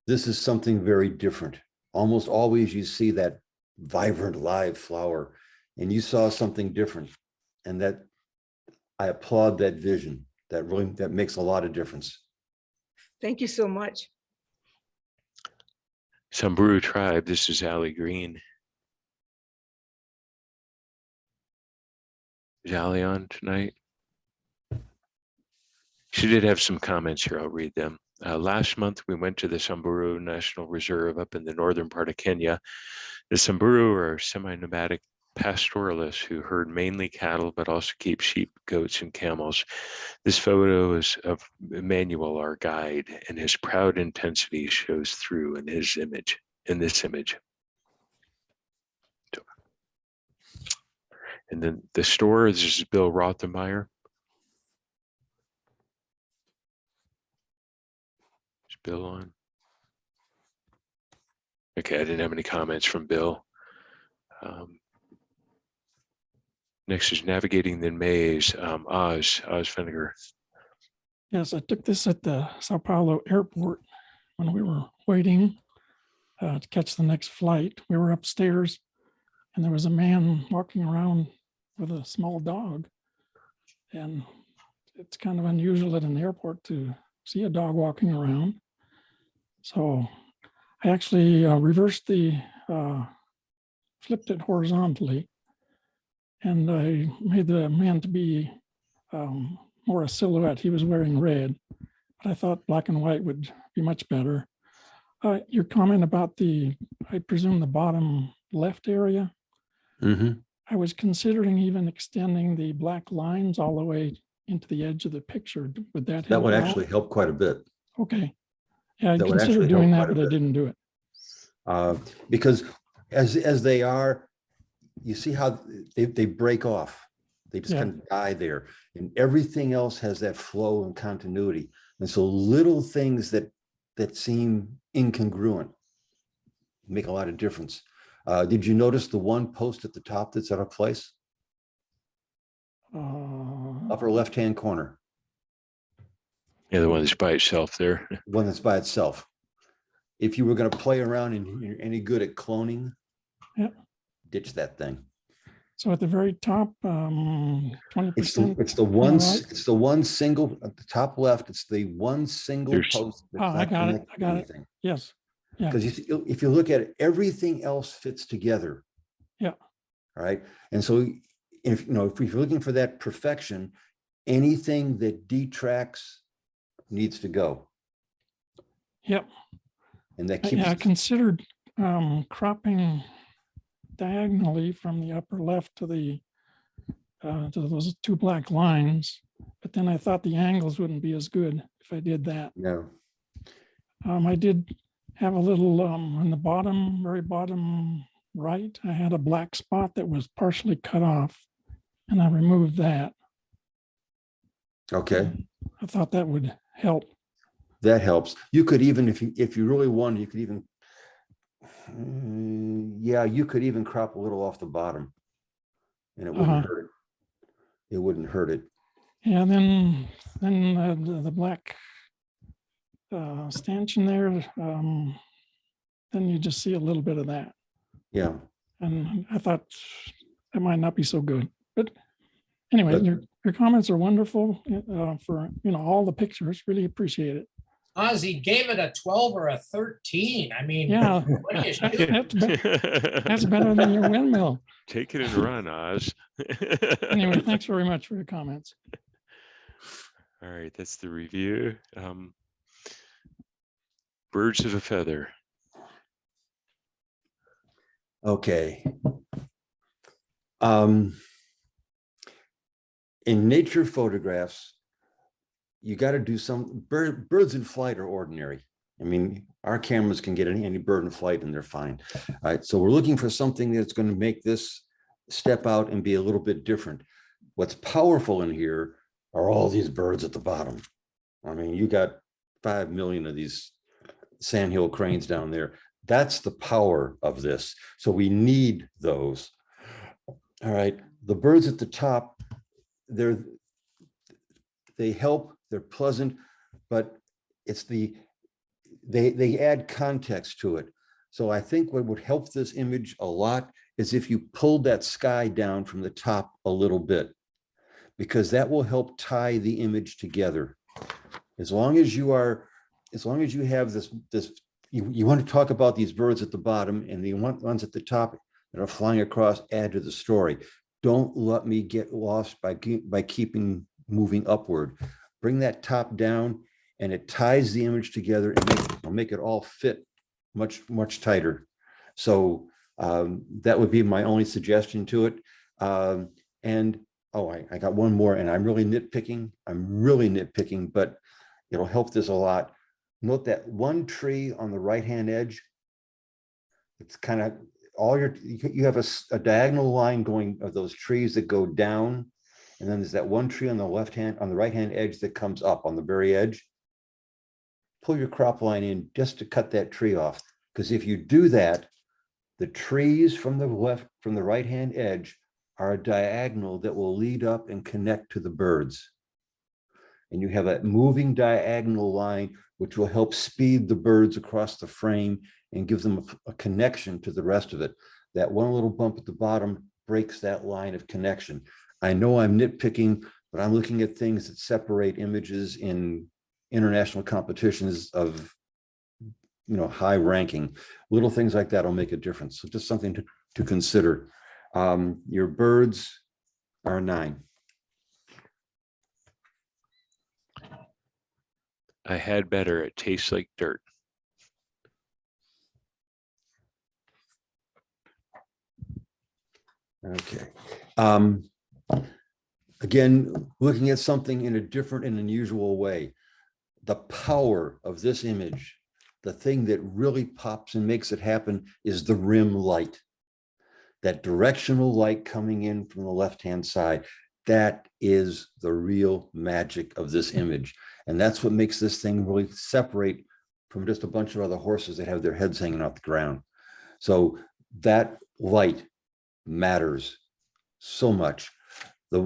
This is something very different. Almost always you see that vibrant live flower, and you saw something different. And that I applaud that vision. That makes a lot of difference. Thank you so much. Samburu Tribe, this is Allie Green. Is Allie on tonight? She did have some comments here, I'll read them. Last month, we went to the Samburu National Reserve up in the northern part of Kenya. The Samburu are semi-nomadic pastoralists who herd mainly cattle, but also keep sheep, goats, and camels. This photo is of Emmanuel, our guide, and his proud intensity shows through in this image. And then the store, this is Bill Rothenmeier. Is Bill on? Okay, I didn't have any comments from Bill. Next is Navigating the Maze, Oz Feniger. Yes, I took this at the Sao Paulo airport when we were waiting to catch the next flight. We were upstairs and there was a man walking around with a small dog. And it's kind of unusual at an airport to see a dog walking around. So I actually flipped it horizontally. And I made the man to be more a silhouette. He was wearing red, but I thought black and white would be much better. Your comment about I presume the bottom left area. Mm-hmm. I was considering even extending the black lines all the way into the edge of the picture. Would that help? That would actually help quite a bit. Okay. Yeah, I That would considered actually doing help that, quite a but I bit. didn't do it. Because as they are, you see how they break off. They just kind of die there. And everything else has that flow and continuity. And so little things that seem incongruent make a lot of difference. Did you notice the one post at the top that's out of place? Upper left-hand corner. Yeah, the one that's by itself there. One that's by itself. If you were going to play around and you're any good at cloning, ditch that thing. So at the very top, 20%. It's the one single at the top left. It's the one single post. Oh, I got it. Yes. Yeah. Because if you look at it, everything else fits together. Yeah. All right. And so if you're looking for that perfection, anything that detracts needs to go. Yep. And that keeps. Yeah, I considered cropping diagonally from the upper left to those two black lines, but then I thought the angles wouldn't be as good if I did that. No. I did have a little on the bottom, very bottom right, I had a black spot that was partially cut off, and I removed that. Okay. I thought that would help. That helps. You could even, if you really wanted, you could even, yeah, you could even crop a little off the bottom, and it wouldn't hurt it. It wouldn't hurt it. Yeah, then the black stanchion there, then you just see a little bit of that. Yeah. And I thought that might not be so good, but anyway, your comments are wonderful for all the pictures. Really appreciate it. Ozzy gave it a 12 or a 13. I mean, yeah, what do you shoot? That's better than your windmill. Take it and run, Oz. Anyway, thanks very much for your comments. All right, that's the review. Birds of a feather. Okay. In nature photographs, you got to do some birds in flight are ordinary. I mean, our cameras can get any bird in flight and they're fine. All right, so we're looking for something that's going to make this step out and be a little bit different. What's powerful in here are all these birds at the bottom. I mean, you got 5 million of these sandhill cranes down there. That's the power of this. So we need those. All right, the birds at the top, they help, they're pleasant, but it's they add context to it. So I think what would help this image a lot is if you pulled that sky down from the top a little bit, because that will help tie the image together. As long as you have this, you want to talk about these birds at the bottom and the ones at the top that are flying across add to the story. Don't let me get lost by keeping moving upward. Bring that top down and it ties the image together and make it all fit much tighter. So that would be my only suggestion to it. And I got one more, and I'm really nitpicking, but it'll help this a lot. Note that one tree on the right-hand edge. It's kind of you have a diagonal line going of those trees that go down, and then there's that one tree on the right-hand edge that comes up on the very edge. Pull your crop line in just to cut that tree off, because if you do that, the trees from the right-hand edge are a diagonal that will lead up and connect to the birds. And you have a moving diagonal line, which will help speed the birds across the frame and give them a connection to the rest of it. That one little bump at the bottom breaks that line of connection. I know I'm nitpicking, but I'm looking at things that separate images in international competitions of high ranking. Little things like that will make a difference. So just something to consider. Your birds are 9. I had better. It tastes like dirt. Okay. Again, looking at something in a different and unusual way. The power of this image, the thing that really pops and makes it happen, is the rim light. That directional light coming in from the left-hand side. That is the real magic of this image. And that's what makes this thing really separate from just a bunch of other horses that have their heads hanging off the ground. So that light matters so much. The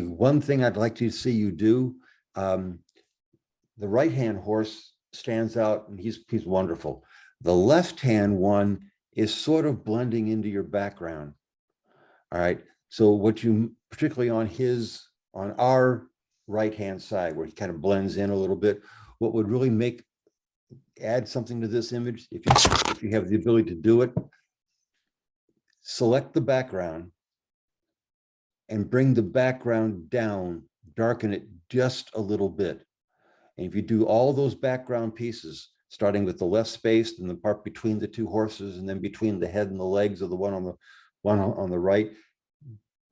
one thing I'd like to see you do, the right-hand horse stands out and he's wonderful. The left-hand one is sort of blending into your background. All right. So what you, particularly on our right-hand side, where he kind of blends in a little bit, what would really make add something to this image, if you have the ability to do it, select the background and bring the background down, darken it just a little bit. And if you do all those background pieces, starting with the left space and the part between the two horses and then between the head and the legs of the one on the right,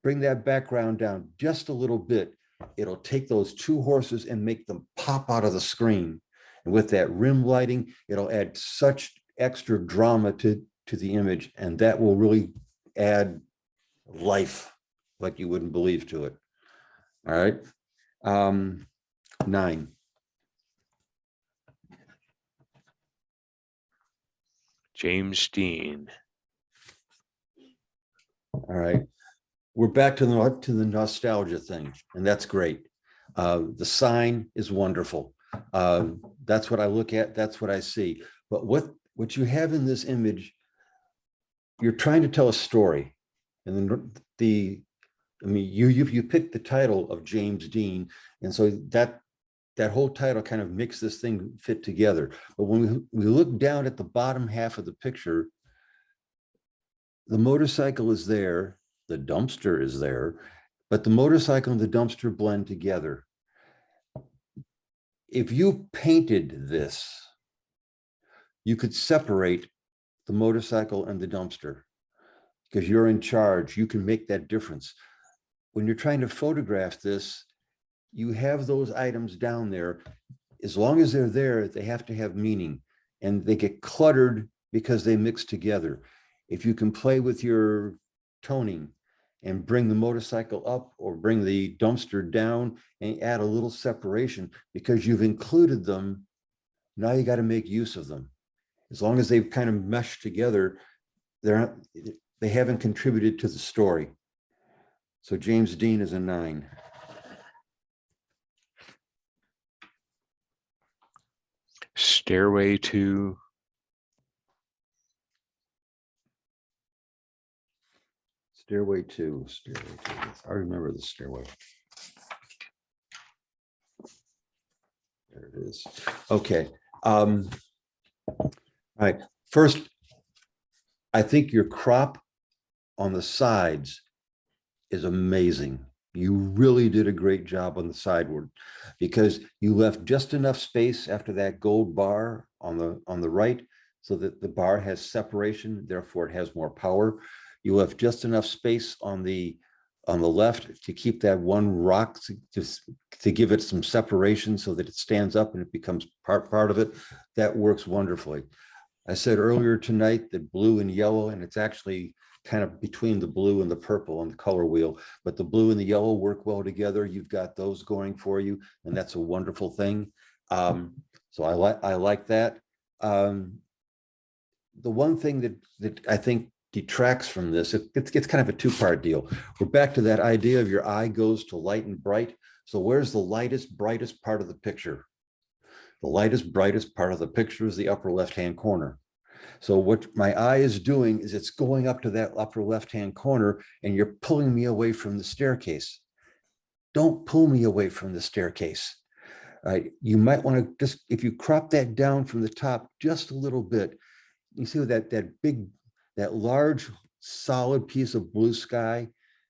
bring that background down just a little bit. It'll take those two horses and make them pop out of the screen. And with that rim lighting, it'll add such extra drama to the image, and that will really add life like you wouldn't believe to it. All right. 9. James Dean. All right. We're back to the nostalgia thing, and that's great. The sign is wonderful. That's what I look at. That's what I see. But what you have in this image, you're trying to tell a story, and then you picked the title of James Dean, and so that whole title kind of makes this thing fit together. But when we look down at the bottom half of the picture, the motorcycle is there, the dumpster is there, but the motorcycle and the dumpster blend together. If you painted this, you could separate the motorcycle and the dumpster because you're in charge. You can make that difference. When you're trying to photograph this, you have those items down there. As long as they're there, they have to have meaning, and they get cluttered because they mix together. If you can play with your toning and bring the motorcycle up or bring the dumpster down and add a little separation because you've included them, now you got to make use of them. As long as they've kind of meshed together, they haven't contributed to the story. So James Dean is a 9. Stairway to Stairway 2. I remember the stairway. There it is. Okay. All right. First, I think your crop on the sides is amazing. You really did a great job on the sideward because you left just enough space after that gold bar on the right so that the bar has separation, therefore it has more power. You left just enough space on the left to keep that one rock to give it some separation so that it stands up and it becomes part of it. That works wonderfully. I said earlier tonight that blue and yellow, and it's actually kind of between the blue and the purple on the color wheel, but the blue and the yellow work well together. You've got those going for you, and that's a wonderful thing. So I like that. The one thing that I think detracts from this, it's kind of a two-part deal. We're back to that idea of your eye goes to light and bright. So where's the lightest, brightest part of the picture? The lightest, brightest part of the picture is the upper left-hand corner. So what my eye is doing is it's going up to that upper left-hand corner and you're pulling me away from the staircase. Don't pull me away from the staircase. You might want to just, if you crop that down from the top just a little bit, you see that large solid piece of blue sky,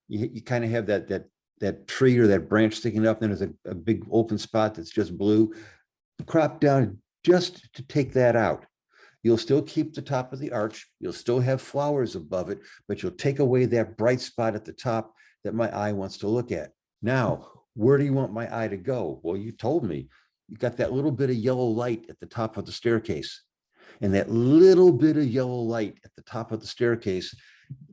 you kind of have that tree or that branch sticking up, and there's a big open spot that's just blue. Crop down just to take that out. You'll still keep the top of the arch. You'll still have flowers above it, but you'll take away that bright spot at the top that my eye wants to look at. Now, where do you want my eye to go? Well, you told me. You got that little bit of yellow light at the top of the staircase. And that little bit of yellow light at the top of the staircase,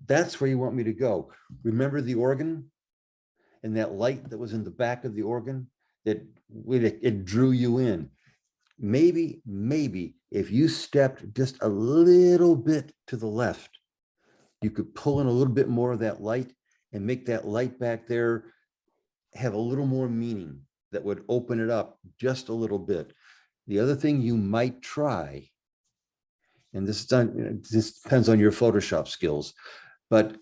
that's where you want me to go. Remember the organ and that light that was in the back of the organ that it drew you in. Maybe if you stepped just a little bit to the left, you could pull in a little bit more of that light and make that light back there have a little more meaning that would open it up just a little bit. The other thing you might try, and this depends on your Photoshop skills, but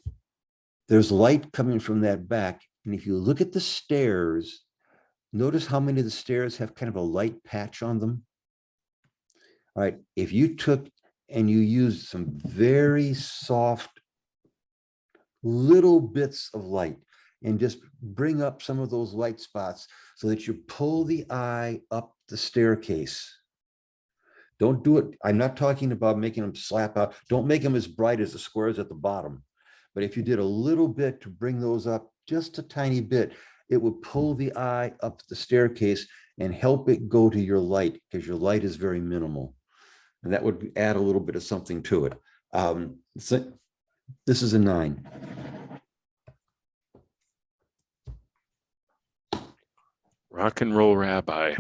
there's light coming from that back. And if you look at the stairs, notice how many of the stairs have kind of a light patch on them. All right, if you took and you used some very soft little bits of light and just bring up some of those light spots so that you pull the eye up the staircase. Don't do it. I'm not talking about making them slap out. Don't make them as bright as the squares at the bottom. But if you did a little bit to bring those up just a tiny bit, it would pull the eye up the staircase and help it go to your light, because your light is very minimal. And that would add a little bit of something to it. So this is a 9. Rock and roll rabbi.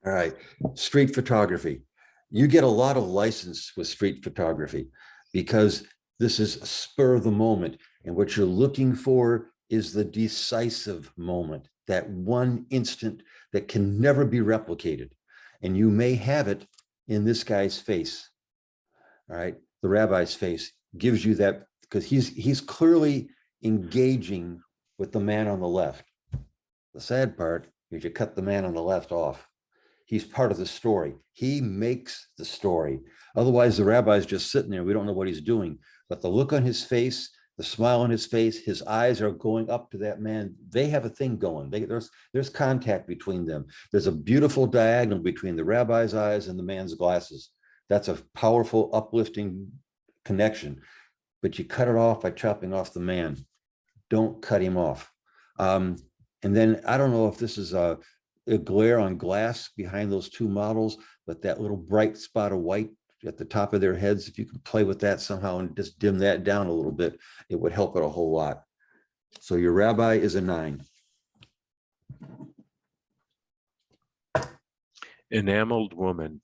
All right, street photography. You get a lot of license with street photography because this is spur of the moment. And what you're looking for is the decisive moment, that one instant that can never be replicated. And you may have it in this guy's face. All right, the rabbi's face gives you that, because he's clearly engaging with the man on the left. The sad part is you cut the man on the left off. He's part of the story. He makes the story. Otherwise, the rabbi's just sitting there. We don't know what he's doing. But the look on his face, the smile on his face, his eyes are going up to that man. They have a thing going. There's contact between them. There's a beautiful diagonal between the rabbi's eyes and the man's glasses. That's a powerful, uplifting connection. But you cut it off by chopping off the man. Don't cut him off. And then I don't know if this is a glare on glass behind those two models, but that little bright spot of white at the top of their heads, if you could play with that somehow and just dim that down a little bit, it would help it a whole lot. So your rabbi is a 9. Enameled woman.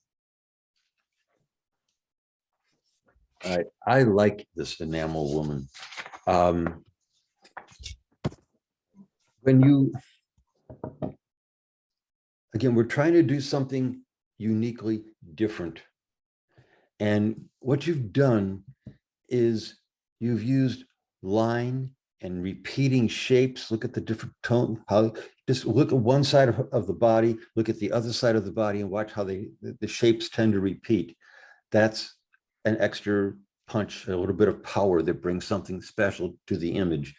All right, I like this enameled woman. When you, again, we're trying to do something uniquely different. And what you've done is you've used line and repeating shapes. Look at the different tone, how just look at one side of the body, look at the other side of the body and watch how the shapes tend to repeat. That's an extra punch, a little bit of power that brings something special to the image.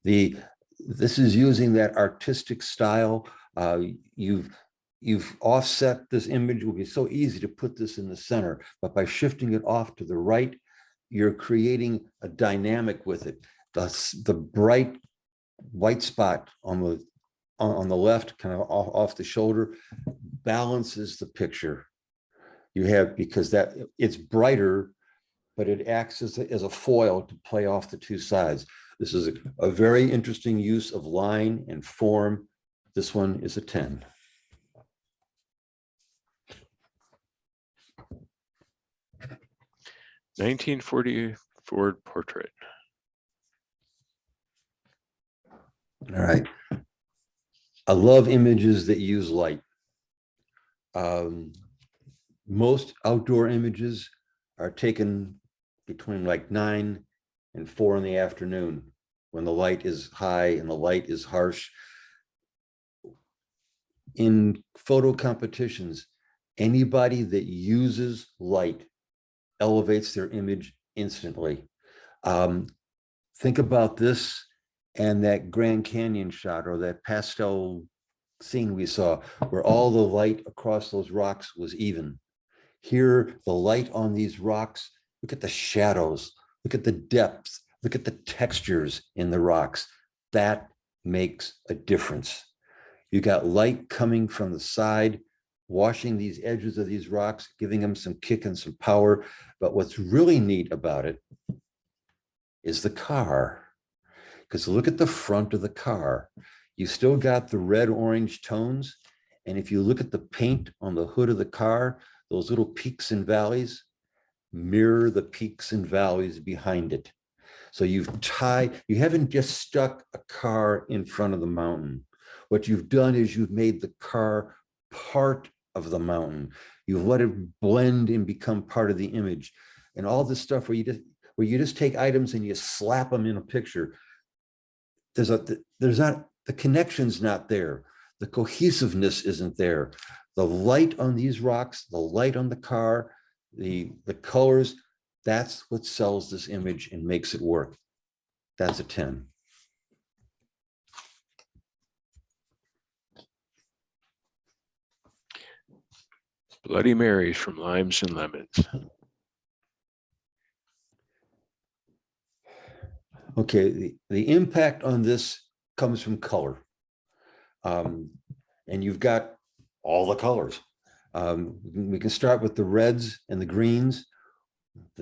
This is using that artistic style. You've offset this image. It would be so easy to put this in the center, but by shifting it off to the right, you're creating a dynamic with it. The bright white spot on the left, kind of off the shoulder, balances the picture. You have, because that it's brighter, but it acts as a foil to play off the two sides. This is a very interesting use of line and form. This one is a 10. (1940) Ford portrait. All right. I love images that use light. Most outdoor images are taken between like 9 and 4 in the afternoon when the light is high and the light is harsh. In photo competitions, anybody that uses light elevates their image instantly. Think about this and that Grand Canyon shot or that pastel scene we saw where all the light across those rocks was even. Here, the light on these rocks, look at the shadows, look at the depth, look at the textures in the rocks. That makes a difference. You got light coming from the side, washing these edges of these rocks, giving them some kick and some power. But what's really neat about it is the car. Because look at the front of the car. You still got the red-orange tones. And if you look at the paint on the hood of the car, those little peaks and valleys mirror the peaks and valleys behind it. So you haven't just stuck a car in front of the mountain. What you've done is you've made the car part of the mountain. You've let it blend and become part of the image. And all this stuff where you just take items and you slap them in a picture. The connection's not there. The cohesiveness isn't there. The light on these rocks, the light on the car, the colors, that's what sells this image and makes it work. That's a 10. Bloody Marys from Limes and Lemons. Okay, the impact on this comes from color. And you've got all the colors. We can start with the reds and the greens.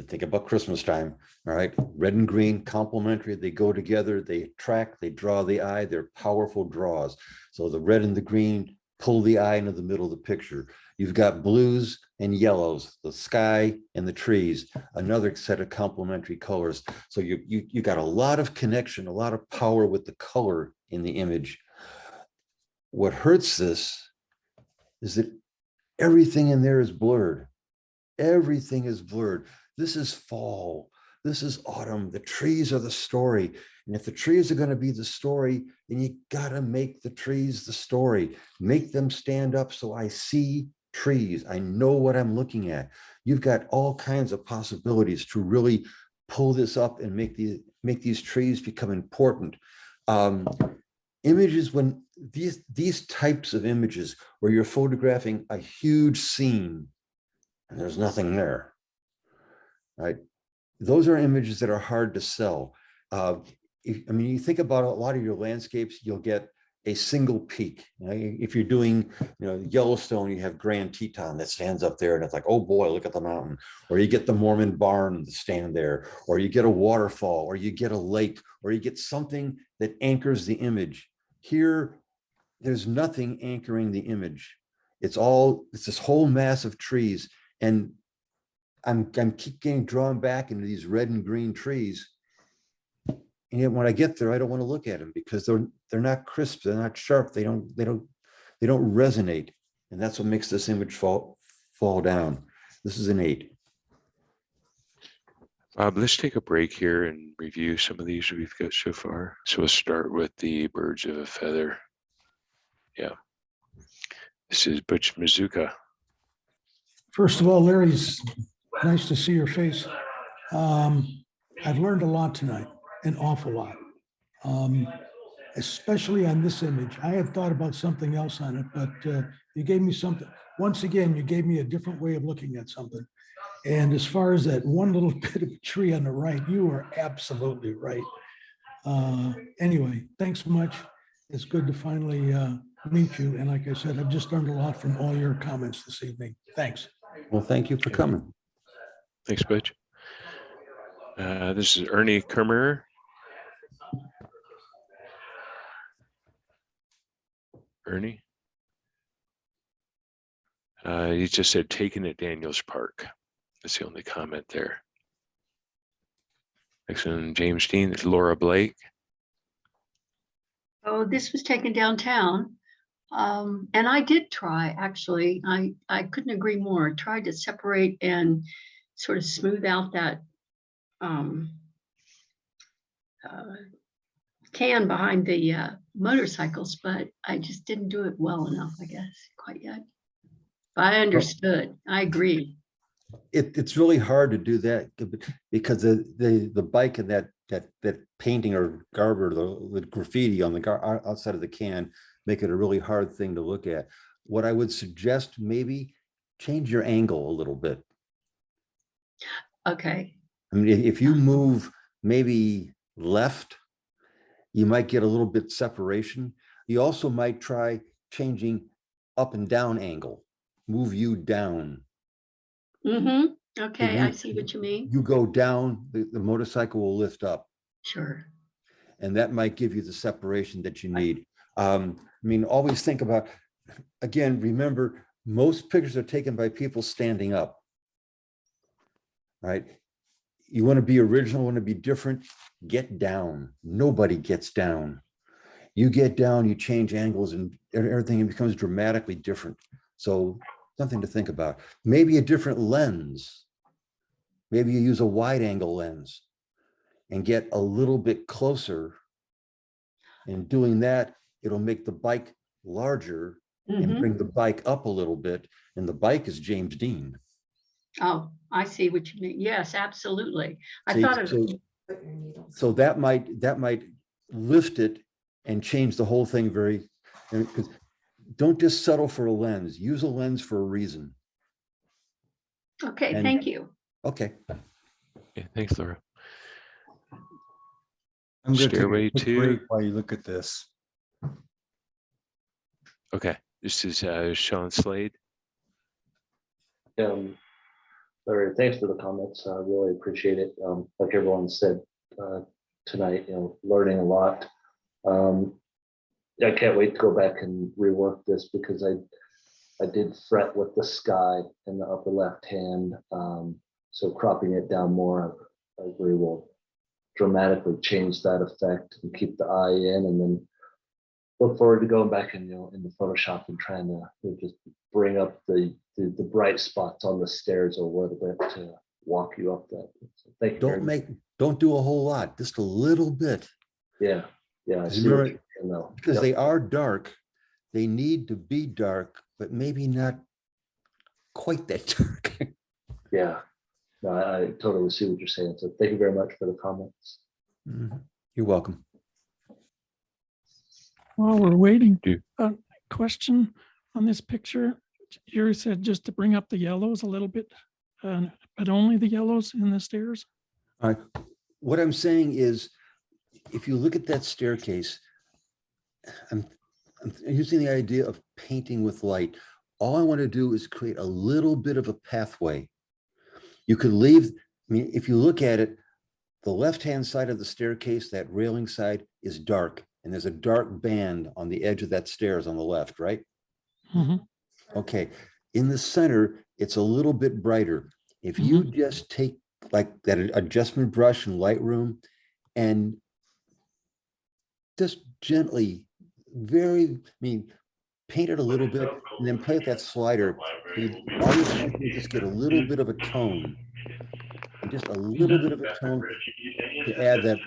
Think about Christmas time, all right? Red and green, complementary, they go together, they attract, they draw the eye, they're powerful draws. So the red and the green pull the eye into the middle of the picture. You've got blues and yellows, the sky and the trees, another set of complementary colors. So you got a lot of connection, a lot of power with the color in the image. What hurts this is that everything in there is blurred. Everything is blurred. This is fall. This is autumn. The trees are the story. And if the trees are going to be the story, then you got to make the trees the story. Make them stand up so I see trees. I know what I'm looking at. You've got all kinds of possibilities to really pull this up and make these trees become important. Images, when these types of images where you're photographing a huge scene and there's nothing there, right? Those are images that are hard to sell. I mean, you think about a lot of your landscapes, you'll get a single peak. If you're doing, Yellowstone, you have Grand Teton that stands up there and it's like, oh boy, look at the mountain. Or you get the Mormon barn to stand there, or you get a waterfall, or you get a lake, or you get something that anchors the image. Here, there's nothing anchoring the image. It's this whole mass of trees. And I'm keep getting drawn back into these red and green trees. And yet when I get there, I don't want to look at them because they're not crisp, they're not sharp, they don't resonate. And that's what makes this image fall down. This is an 8. Bob, let's take a break here and review some of these we've got so far. So we'll start with the birds of a feather. Yeah. This is Butch Mizuka. First of all, Larry, it's nice to see your face. I've learned a lot tonight, an awful lot, especially on this image. I had thought about something else on it, but you gave me something. Once again, you gave me a different way of looking at something. And as far as that one little bit of a tree on the right, you are absolutely right. Anyway, thanks so much. It's good to finally meet you. And like I said, I've just learned a lot from all your comments this evening. Thanks. Well, thank you for coming. Thanks, Butch. This is Ernie Kermer. Ernie? He just said taken at Daniels Park. That's the only comment there. Next one, James Dean, Laura Blake. Oh, this was taken downtown. And I did try, actually. I couldn't agree more. Tried to separate and sort of smooth out that can behind the motorcycles, but I just didn't do it well enough, I guess, quite yet. But I understood. I agree. It's really hard to do that because the bike and that painting or garb or the graffiti on the outside of the can make it a really hard thing to look at. What I would suggest, maybe change your angle a little bit. Okay. I mean, if you move maybe left, you might get a little bit separation. You also might try changing up and down angle, move you down. Mm-hmm. Okay, So I see what you mean. You go down, the motorcycle will lift up. Sure. And that might give you the separation that you need. I mean, always think about, again, remember, most pictures are taken by people standing up, right? You want to be original, want to be different, get down. Nobody gets down. You get down, you change angles and everything becomes dramatically different. So something to think about. Maybe a different lens. Maybe you use a wide angle lens and get a little bit closer. In doing that, it'll make the bike larger and bring the bike up a little bit. And the bike is James Dean. Oh, I see what you mean. Yes, absolutely. I See, thought it. so that might lift it and change the whole thing because don't just settle for a lens. Use a lens for a reason. Okay, And- thank you. Okay. Yeah, thanks, Laura. I'm going to take Stairway a quick to- break while you look at this. Okay, this is Sean Slade. Larry, thanks for the comments. I really appreciate it. Like everyone said tonight, learning a lot. I can't wait to go back and rework this because I did fret with the sky in the upper left hand. So cropping it down more, I agree, will dramatically change that effect and keep the eye in, and then look forward to going back and in the Photoshop and trying to just bring up the bright spots on the stairs a little bit to walk you up that. So thank you. Don't do a whole lot, just a little bit. Yeah. I see Remember, what you're saying, though. because Yep. they are dark, they need to be dark, but maybe not quite that dark. Yeah. No, I totally see what you're saying. So thank you very much for the comments. You're welcome. While we're waiting, question on this picture. You said just to bring up the yellows a little bit, but only the yellows in the stairs? What I'm saying is, if you look at that staircase, I'm using the idea of painting with light. All I want to do is create a little bit of a pathway. You could leave, if you look at it, the left-hand side of the staircase, that railing side, is dark, and there's a dark band on the edge of that stairs on the left, right? Okay, in the center, it's a little bit brighter. If you just take like that adjustment brush in Lightroom and just gently, paint it a little bit and then play with that slider. All you have to do is just get a little bit of a tone. And just a little bit of a tone to add that,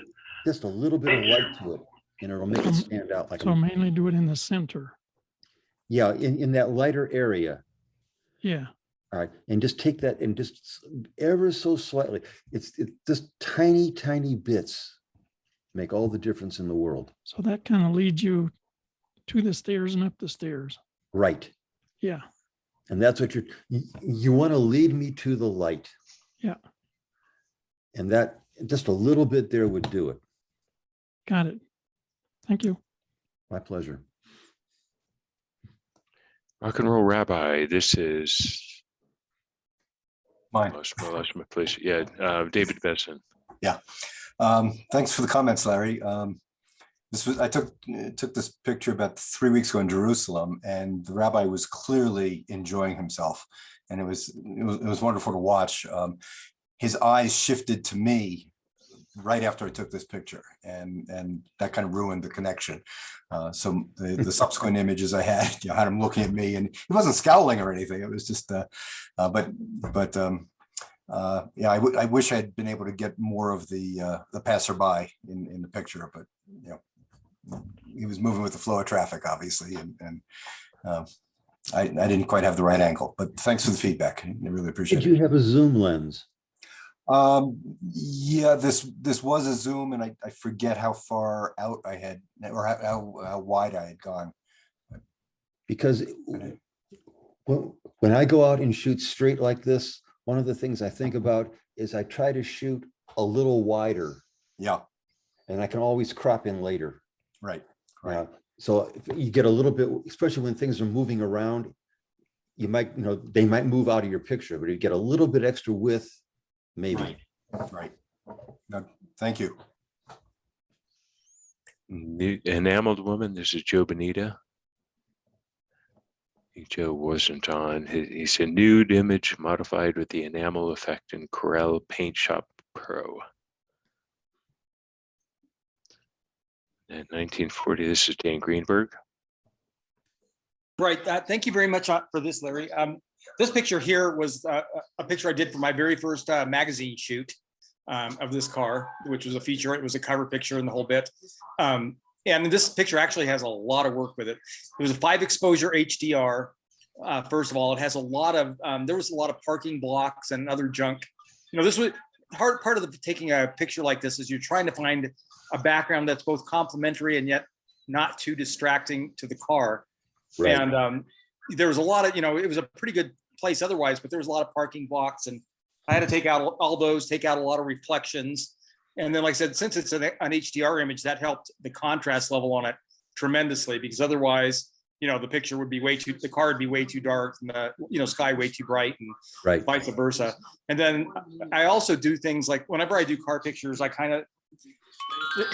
just a little bit of light to it, and it'll make it stand out. Like So mainly do it in the center. Yeah, in that lighter area. Yeah. All right, and just take that and just ever so slightly. It's just tiny, tiny bits make all the difference in the world. So that kind of leads you to the stairs and up the stairs. Right. Yeah. And that's what you want to lead me to the light. Yeah. And that just a little bit there would do it. Got it. Thank you. My pleasure. Rock and Roll Rabbi, this is mine. Please. Yeah, David Besson. Yeah. Thanks for the comments, Larry. I took this picture about 3 weeks ago in Jerusalem, and the rabbi was clearly enjoying himself, and it was wonderful to watch. His eyes shifted to me right after I took this picture, and that kind of ruined the connection. So the subsequent images I had, had him looking at me, and he wasn't scowling or anything. It was just, I wish I had been able to get more of the passerby in the picture, but he was moving with the flow of traffic, obviously, and I didn't quite have the right angle. But thanks for the feedback. I really appreciate it. Did you have a zoom lens? Yeah, this was a zoom, and I forget how far out I had, or how wide I had gone. Because when I go out and shoot straight like this, one of the things I think about is I try to shoot a little wider. Yeah. And I can always crop in later. Right. So if you get a little bit, especially when things are moving around, you might, they might move out of your picture, but you get a little bit extra width, maybe. Right. No, thank you. The Enameled Woman, this is Joe Bonita. I think Joe wasn't on. He's a nude image modified with the enamel effect in Corel Paint Shop Pro. In 1940, this is Dan Greenberg. Right. Thank you very much for this, Larry. This picture here was a picture I did for my very first magazine shoot of this car, which was a feature. It was a cover picture and the whole bit. And this picture actually has a lot of work with it. It was a 5 exposure HDR. First of all, it has a lot of, there was a lot of parking blocks and other junk. You know, this was part of taking a picture like this is you're trying to find a background that's both complementary and yet not too distracting to the car. Right. And there was a lot of, you know, it was a pretty good place otherwise, but there was a lot of parking blocks, and I had to take out all those, take out a lot of reflections. And then, like I said, since it's an HDR image, that helped the contrast level on it tremendously, because otherwise, you know, the picture would be the car would be way too dark and the, you know, sky way too bright, and vice versa. And then I also do things like whenever I do car pictures, I kind of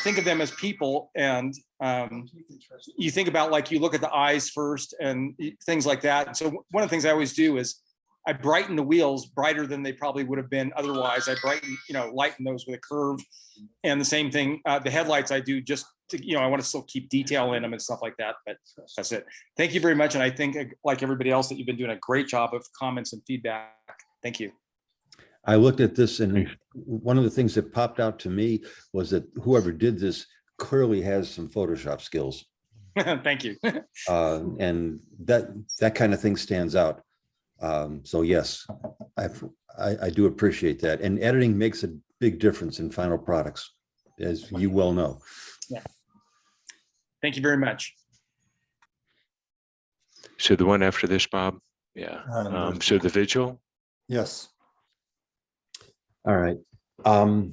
think of them as people, and you think about, like, you look at the eyes first and things like that. And so one of the things I always do is I brighten the wheels brighter than they probably would have been otherwise. I brighten, you know, lighten those with a curve. And the same thing, the headlights I do just to, you know, I want to still keep detail in them and stuff like that, but that's it. Thank you very much. And I think, like everybody else, that you've been doing a great job of comments and feedback. Thank you. I looked at this, and one of the things that popped out to me was that whoever did this clearly has some Photoshop skills. Thank you. And that kind of thing stands out. So yes, I do appreciate that. And editing makes a big difference in final products, as you well know. Yeah. Thank you very much. So the one after this, Bob? Yeah. So the vigil? Yes. All right. All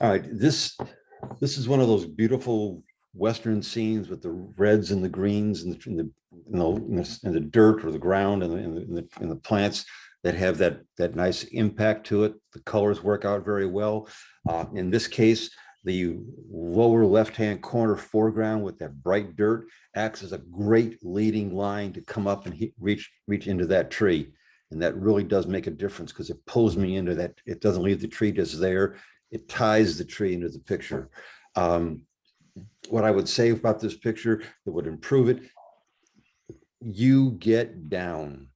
right. This is one of those beautiful Western scenes with the reds and the greens and the dirt or the ground and the plants that have that nice impact to it. The colors work out very well. In this case, the lower left-hand corner foreground with that bright dirt acts as a great leading line to come up and reach into that tree. And that really does make a difference, because it pulls me into that. It doesn't leave the tree just there. It ties the tree into the picture. What I would say about this picture that would improve it, you get down.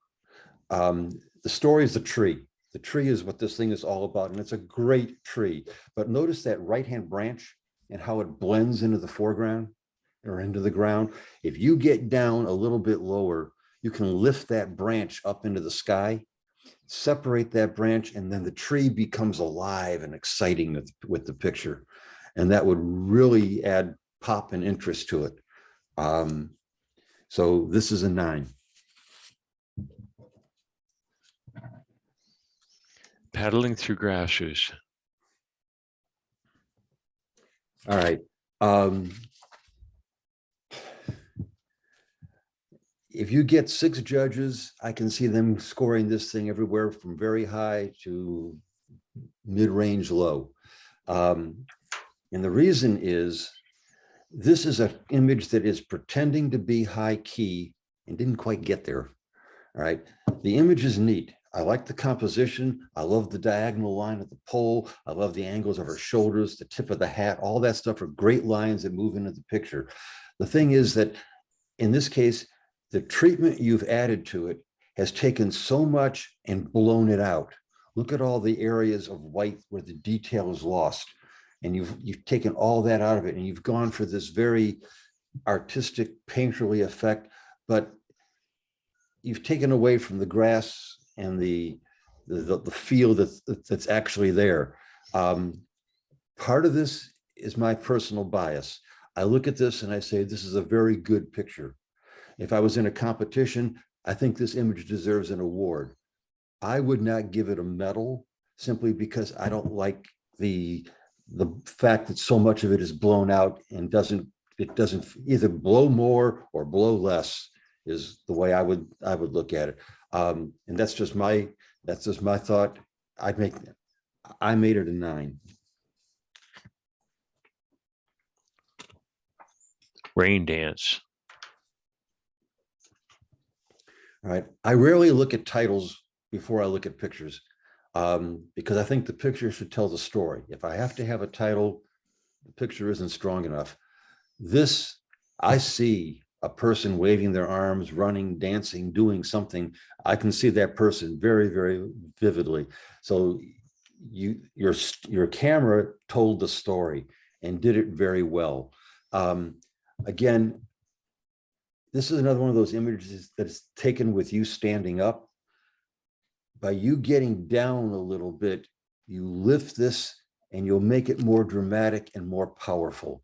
The story is the tree. The tree is what this thing is all about, and it's a great tree. But notice that right-hand branch and how it blends into the foreground or into the ground. If you get down a little bit lower, you can lift that branch up into the sky, separate that branch, and then the tree becomes alive and exciting with the picture. And that would really add pop and interest to it. So this is a 9. Paddling through grasses. All right. If you get 6 judges, I can see them scoring this thing everywhere from very high to mid-range low. And the reason is, this is an image that is pretending to be high key and didn't quite get there. All right. The image is neat. I like the composition. I love the diagonal line of the pole. I love the angles of her shoulders, the tip of the hat, all that stuff are great lines that move into the picture. The thing is that in this case, the treatment you've added to it has taken so much and blown it out. Look at all the areas of white where the detail is lost. And you've taken all that out of it, and you've gone for this very artistic, painterly effect, but you've taken away from the grass and the feel that's actually there. Part of this is my personal bias. I look at this and I say, this is a very good picture. If I was in a competition, I think this image deserves an award. I would not give it a medal simply because I don't like the fact that so much of it is blown out and it doesn't either blow more or blow less is the way I would look at it. And that's just my thought. I made it a 9. Rain dance. All right. I rarely look at titles before I look at pictures, because I think the picture should tell the story. If I have to have a title, the picture isn't strong enough. This, I see a person waving their arms, running, dancing, doing something. I can see that person very, very vividly. So your camera told the story, and did it very well. Again, this is another one of those images that's taken with you standing up. By you getting down a little bit, you lift this and you'll make it more dramatic and more powerful.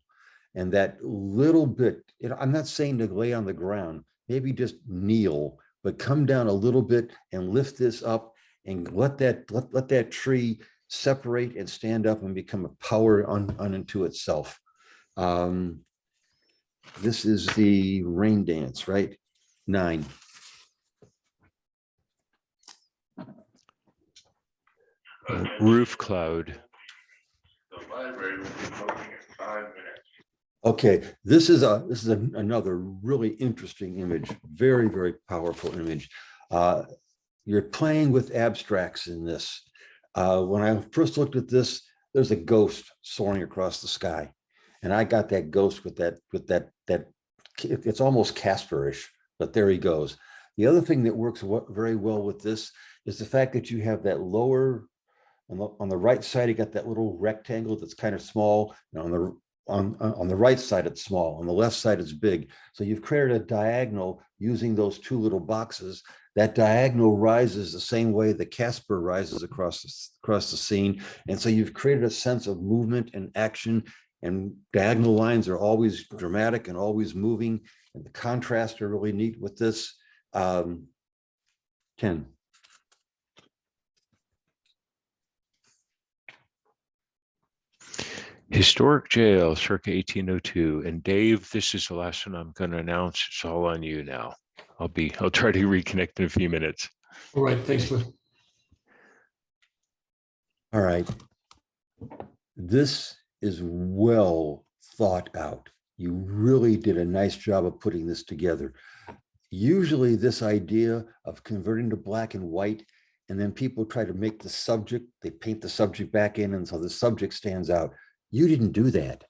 And that little bit, I'm not saying to lay on the ground, maybe just kneel, but come down a little bit and lift this up and let that tree separate and stand up and become a power unto itself. This is the rain dance, right? 9. Roof cloud. Okay, this is another really interesting image, very, very powerful image. You're playing with abstracts in this. When I first looked at this, there's a ghost soaring across the sky. And I got that ghost with that, it's almost Casperish, but there he goes. The other thing that works very well with this is the fact that you have that lower, on the right side, you got that little rectangle that's kind of small. And on the right side, it's small. On the left side, it's big. So you've created a diagonal using those two little boxes. That diagonal rises the same way the Casper rises across the scene. And so you've created a sense of movement and action, and diagonal lines are always dramatic and always moving. And the contrasts are really neat with this. 10. Historic jail, circa 1802. And Dave, this is the last one I'm going to announce. It's all on you now. I'll try to reconnect in a few minutes. All right, thanks, Lou. All right. This is well thought out. You really did a nice job of putting this together. Usually this idea of converting to black and white, and then people try to make the subject, they paint the subject back in, and so the subject stands out. You didn't do that.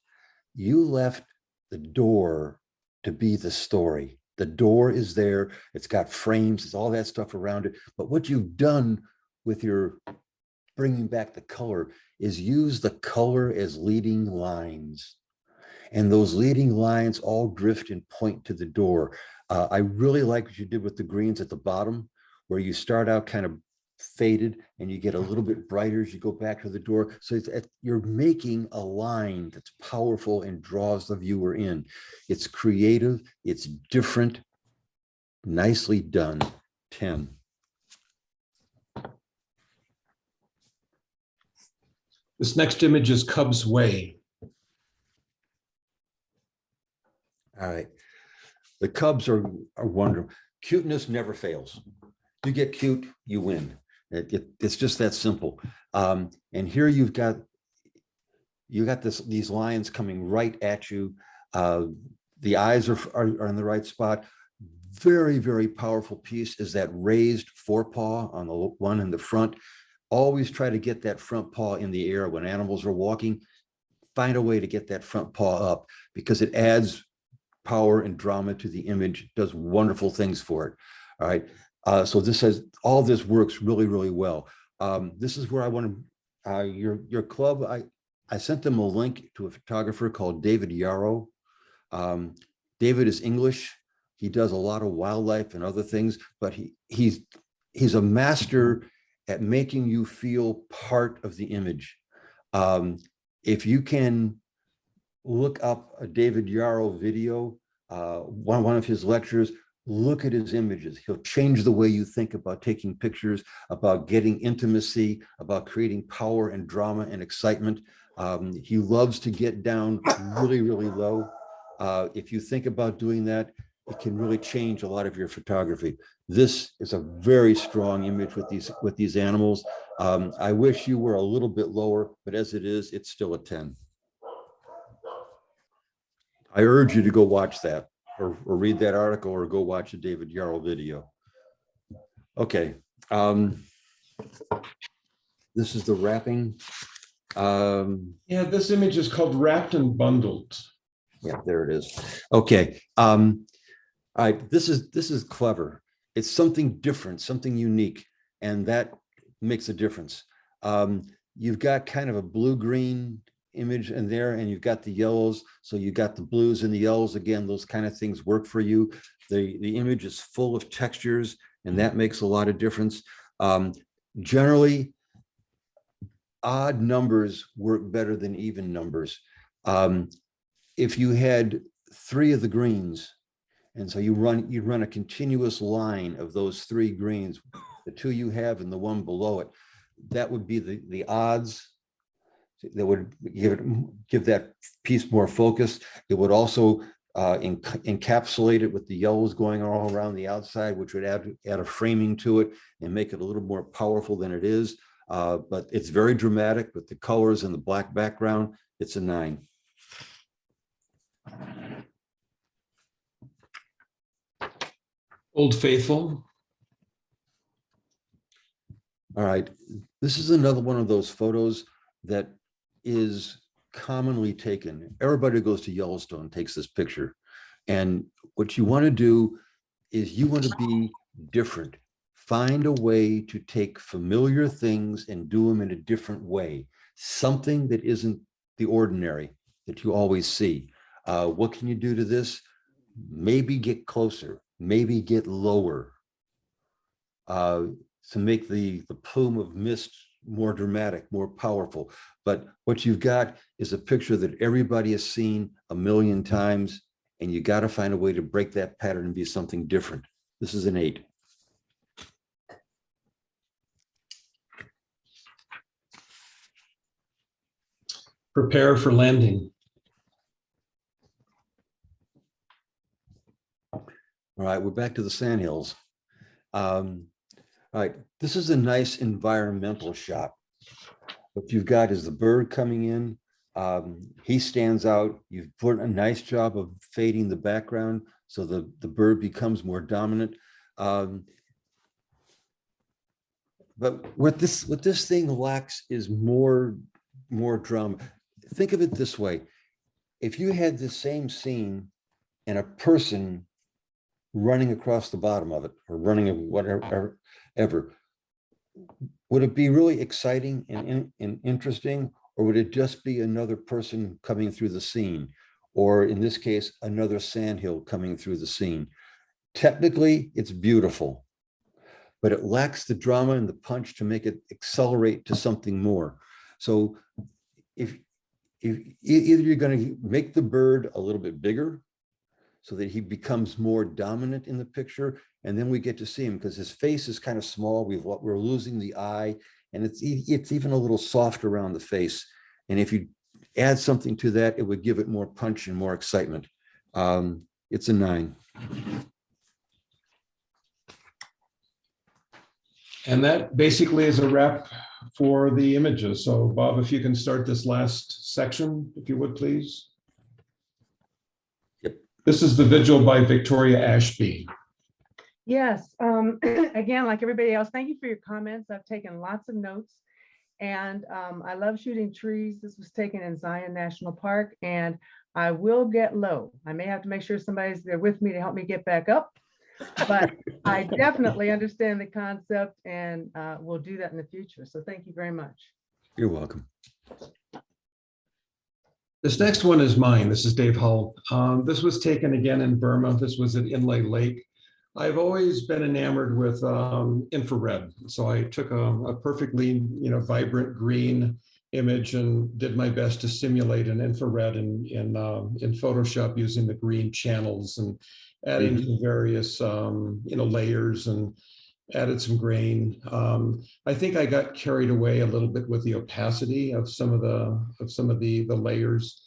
You left the door to be the story. The door is there. It's got frames. It's all that stuff around it. But what you've done with your bringing back the color is use the color as leading lines. And those leading lines all drift and point to the door. I really like what you did with the greens at the bottom, where you start out kind of faded and you get a little bit brighter as you go back to the door. So you're making a line that's powerful and draws the viewer in. It's creative, it's different, nicely done. 10. This next image is Cub's Way. All right. The Cubs are wonderful. Cuteness never fails. You get cute, you win. It's just that simple. And here you've got these lions coming right at you. The eyes are in the right spot. Very, very powerful piece is that raised forepaw on the one in the front. Always try to get that front paw in the air when animals are walking. Find a way to get that front paw up, because it adds power and drama to the image, does wonderful things for it. All right. So all this works really, really well. This is where I want to, your club, I sent them a link to a photographer called David Yarrow. David is English. He does a lot of wildlife and other things, but he's a master at making you feel part of the image. If you can look up a David Yarrow video, one of his lectures, look at his images. He'll change the way you think about taking pictures, about getting intimacy, about creating power and drama and excitement. He loves to get down really, really low. If you think about doing that, it can really change a lot of your photography. This is a very strong image with these animals. I wish you were a little bit lower, but as it is, it's still a 10. I urge you to go watch that, or read that article, or go watch a David Yarrow video. Okay. This is the wrapping. Yeah, this image is called Wrapped and Bundled. Yeah, there it is. Okay. All right, this is clever. It's something different, something unique, and that makes a difference. You've got kind of a blue-green image in there, and you've got the yellows. So you got the blues and the yellows. Again, those kind of things work for you. The image is full of textures, and that makes a lot of difference. Generally, odd numbers work better than even numbers. If you had 3 of the greens, and so you'd run a continuous line of those 3 greens, the 2 you have and the 1 below it, that would be the odds. That would give that piece more focus. It would also encapsulate it with the yellows going all around the outside, which would add a framing to it and make it a little more powerful than it is. But it's very dramatic with the colors and the black background. It's a 9. Old Faithful. All right, this is another one of those photos that is commonly taken. Everybody who goes to Yellowstone takes this picture. And what you want to do is you want to be different. Find a way to take familiar things and do them in a different way. Something that isn't the ordinary that you always see. What can you do to this? Maybe get closer, maybe get lower to make the plume of mist more dramatic, more powerful. But what you've got is a picture that everybody has seen a million times, and you got to find a way to break that pattern and be something different. This is an 8. Prepare for landing. All right, we're back to the sandhills. All right, this is a nice environmental shot. What you've got is the bird coming in. He stands out. You've put a nice job of fading the background so the bird becomes more dominant. But what this thing lacks is more drama. Think of it this way. If you had the same scene and a person running across the bottom of it or running whatever, would it be really exciting and interesting, or would it just be another person coming through the scene, or in this case, another sandhill coming through the scene? Technically, it's beautiful, but it lacks the drama and the punch to make it accelerate to something more. So if either you're going to make the bird a little bit bigger so that he becomes more dominant in the picture, and then we get to see him because his face is kind of small. We're losing the eye, and it's even a little soft around the face. And if you add something to that, it would give it more punch and more excitement. It's a 9. And that basically is a wrap for the images. So Bob, if you can start this last section, if you would, please. Yep. This is the vigil by Victoria Ashby. Yes, again, like everybody else, thank you for your comments. I've taken lots of notes, and I love shooting trees. This was taken in Zion National Park, and I will get low. I may have to make sure somebody's there with me to help me get back up, but I definitely understand the concept, and we'll do that in the future. So thank you very much. You're welcome. This next one is mine. This is Dave Hull. This was taken again in Burma. This was at Inlay Lake. I've always been enamored with infrared. So I took a perfectly, vibrant green image and did my best to simulate an infrared in Photoshop using the green channels and adding some various, layers and added some grain. I think I got carried away a little bit with the opacity of some of the layers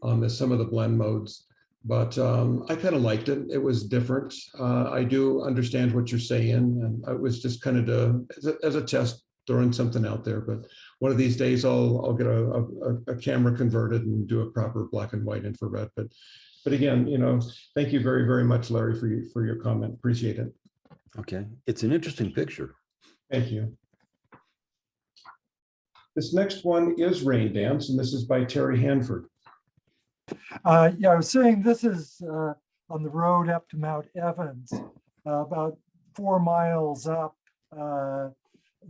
on some of the blend modes. But I kind of liked it. It was different. I do understand what you're saying, and I was just kind of as a test throwing something out there. But one of these days, I'll get a camera converted and do a proper black and white infrared. But again, thank you very, very much, Larry, for your comment. Appreciate it. Okay, it's an interesting picture. Thank you. This next one is Rain Dance, and this is by Terry Hanford. Yeah, I was saying this is on the road up to Mount Evans, about 4 miles up.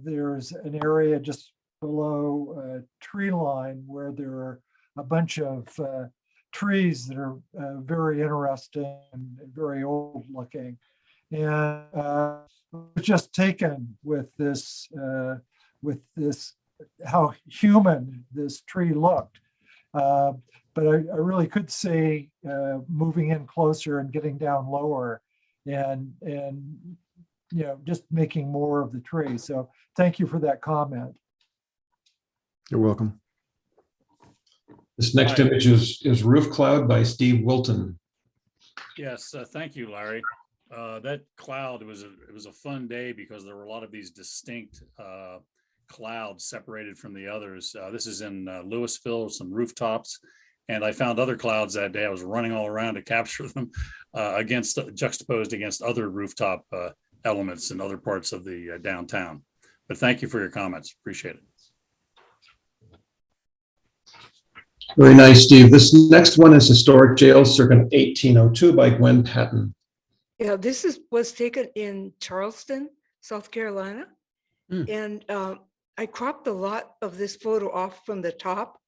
There's an area just below tree line where there are a bunch of trees that are very interesting and very old looking. And was just taken with this, how human this tree looked. But I really could see moving in closer and getting down lower and just making more of the tree. So thank you for that comment. You're welcome. This next image is Roof Cloud by Steve Wilton. Yes, thank you, Larry. That cloud, it was a fun day because there were a lot of these distinct clouds separated from the others. This is in Louisville, some rooftops, and I found other clouds that day. I was running all around to capture them juxtaposed against other rooftop elements in other parts of the downtown. But thank you for your comments. Appreciate it. Very nice, Steve. This next one is Historic Jail circa 1802 by Gwen Patton. Yeah, this was taken in Charleston, South Carolina. And I cropped a lot of this photo off from the top,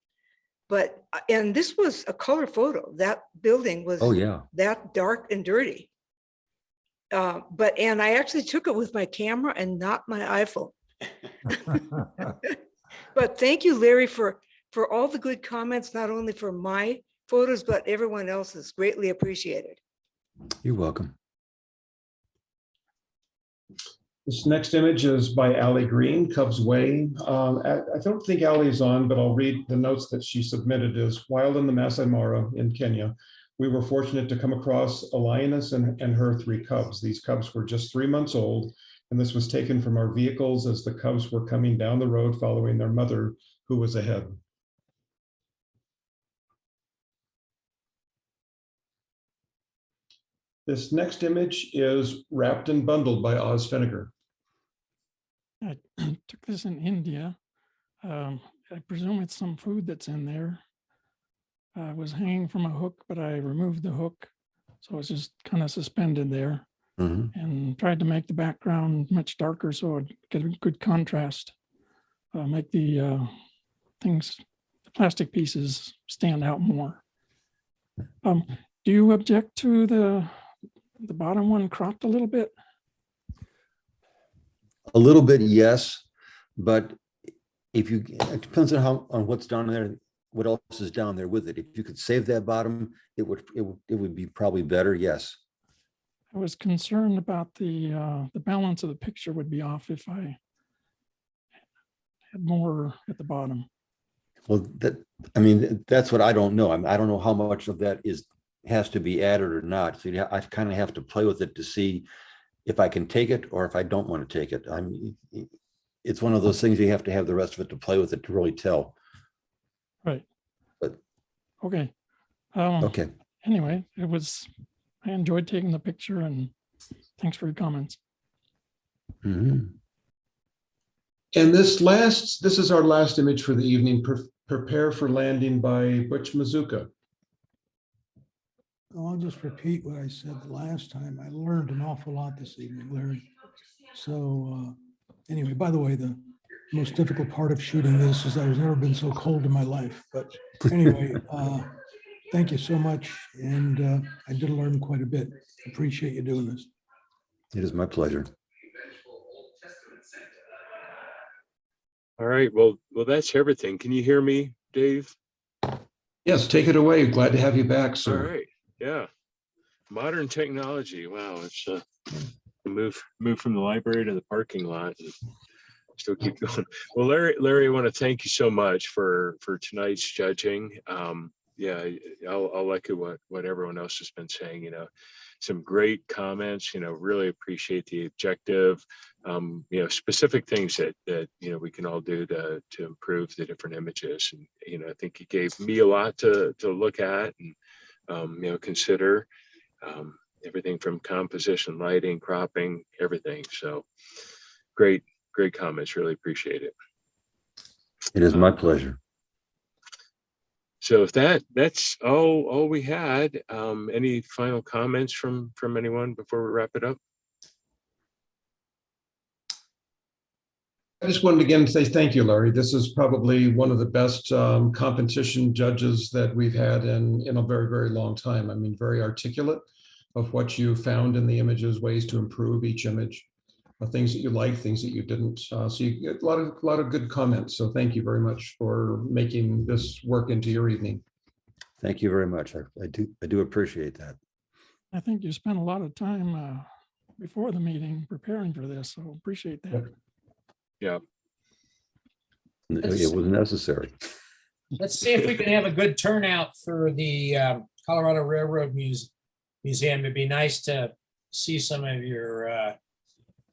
and this was a color photo. That building was that dark and dirty. And I actually took it with my camera and not my iPhone. But thank you, Larry, for all the good comments, not only for my photos, but everyone else's. Greatly appreciated. You're welcome. This next image is by Allie Green, Cubs Way. I don't think Allie is on, but I'll read the notes that she submitted. Is while in the Masai Mara in Kenya, we were fortunate to come across a lioness and her 3 cubs. These cubs were just 3 months old, and this was taken from our vehicles as the cubs were coming down the road following their mother, who was ahead. This next image is Wrapped and Bundled by Oz Finnegar. I took this in India. I presume it's some food that's in there. I was hanging from a hook, but I removed the hook. So it's just kind of suspended there and tried to make the background much darker so I'd get a good contrast. Make the the plastic pieces stand out more. Do you object to the bottom one cropped a little bit? A little bit, yes, but it depends on what's down there, what else is down there with it. If you could save that bottom, it would be probably better. Yes. I was concerned about the balance of the picture would be off if I had more at the bottom. Well, that's what I don't know. I don't know how much of that has to be added or not. So I kind of have to play with it to see if I can take it or if I don't want to take it. It's one of those things you have to have the rest of it to play with it to really tell. Right. But okay. Okay. Anyway, I enjoyed taking the picture and thanks for your comments. And this is our last image for the evening. Prepare for Landing by Butch Mazuka. I'll just repeat what I said the last time. I learned an awful lot this evening, Larry. So anyway, by the way, the most difficult part of shooting this is I've never been so cold in my life. But anyway, thank you so much. And I did learn quite a bit. Appreciate you doing this. It is my pleasure. All right. Well, that's everything. Can you hear me, Dave? Yes, take it away. Glad to have you back, sir. All right. Yeah. Modern technology. Wow. It's move from the library to the parking lot and still keep going. Well, Larry, I want to thank you so much for tonight's judging. Yeah, I'll echo what everyone else has been saying. Some great comments. Really appreciate the objective. Specific things that we can all do to improve the different images. And I think you gave me a lot to look at and consider. Everything from composition, lighting, cropping, everything. So great comments. Really appreciate it. It is my pleasure. So if that's all we had, any final comments from anyone before we wrap it up? I just wanted to again say thank you, Larry. This is probably one of the best competition judges that we've had in a very, very long time. I mean, very articulate of what you found in the images, ways to improve each image, things that you liked, things that you didn't. So you get a lot of good comments. So thank you very much for making this work into your evening. Thank you very much. I do appreciate that. I think you spent a lot of time before the meeting preparing for this, so appreciate that. Yeah. It was necessary. Let's see if we can have a good turnout for the Colorado Railroad Museum. It'd be nice to see some of your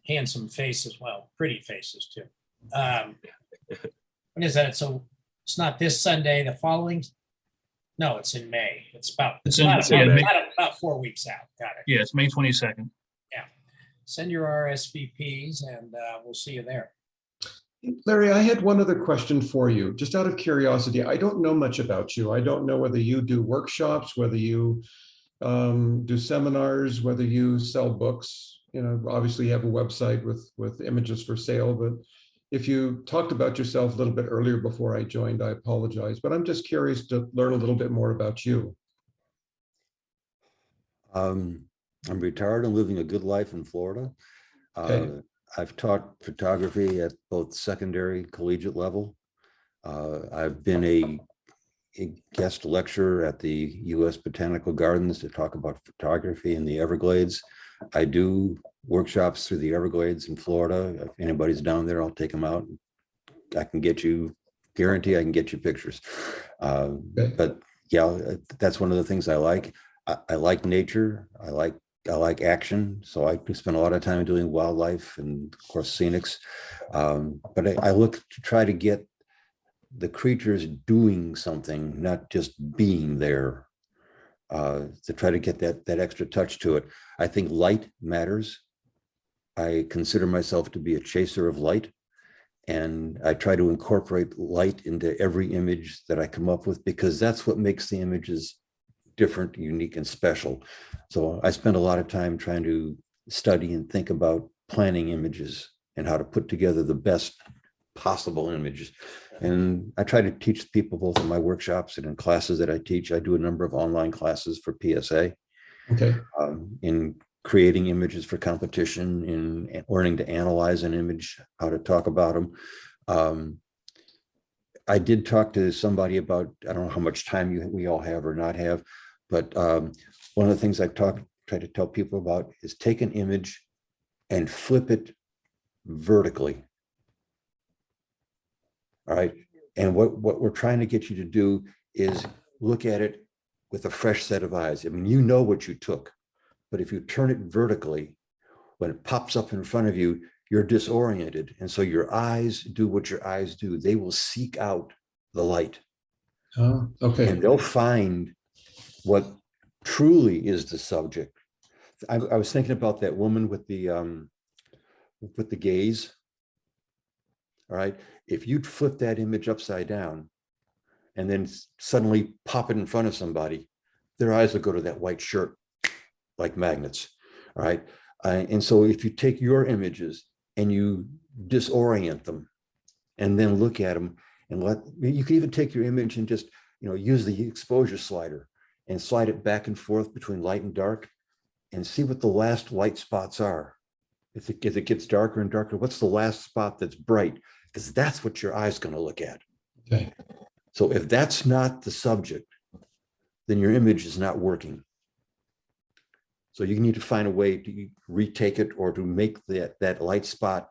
handsome faces, well, pretty faces too. When is that? So it's not this Sunday, the following? No, it's in May. It's about 4 weeks out. Got it. Yeah, it's May 22nd. Yeah. Send your RSVPs and we'll see you there. Larry, I had one other question for you, just out of curiosity. I don't know much about you. I don't know whether you do workshops, whether you do seminars, whether you sell books. You know, obviously you have a website with images for sale, but if you talked about yourself a little bit earlier before I joined, I apologize, but I'm just curious to learn a little bit more about you. I'm retired and living a good life in Florida. Okay. I've taught photography at both secondary, collegiate level. I've been a guest lecturer at the U.S. Botanical Gardens to talk about photography in the Everglades. I do workshops through the Everglades in Florida. If anybody's down there, I'll take them out. I can get you, guarantee I can get you pictures. But yeah, that's one of the things I like. I like nature. I like action, so I spend a lot of time doing wildlife and of course scenics. But I look to try to get the creatures doing something, not just being there, to try to get that extra touch to it. I think light matters. I consider myself to be a chaser of light, and I try to incorporate light into every image that I come up with, because that's what makes the images different, unique, and special. So I spend a lot of time trying to study and think about planning images and how to put together the best possible images. And I try to teach people both in my workshops and in classes that I teach. I do a number of online classes for PSA. Okay. In creating images for competition, in learning to analyze an image, how to talk about them. I did talk to somebody about, I don't know how much time we all have or not have, but one of the things I've tried to tell people about is take an image and flip it vertically. All right. And what we're trying to get you to do is look at it with a fresh set of eyes. I mean, you know what you took, but if you turn it vertically, when it pops up in front of you, you're disoriented. And so your eyes do what your eyes do. They will seek out the light. Okay. And they'll find what truly is the subject. I was thinking about that woman with the gaze. All right. If you'd flip that image upside down and then suddenly pop it in front of somebody, their eyes will go to that white shirt like magnets. All right. And so if you take your images and you disorient them and then look at them, and you can even take your image and just, use the exposure slider and slide it back and forth between light and dark and see what the last light spots are. If it gets darker and darker, what's the last spot that's bright? Because that's what your eye's going to look at. Okay. So if that's not the subject, then your image is not working. So you need to find a way to retake it, or to make that light spot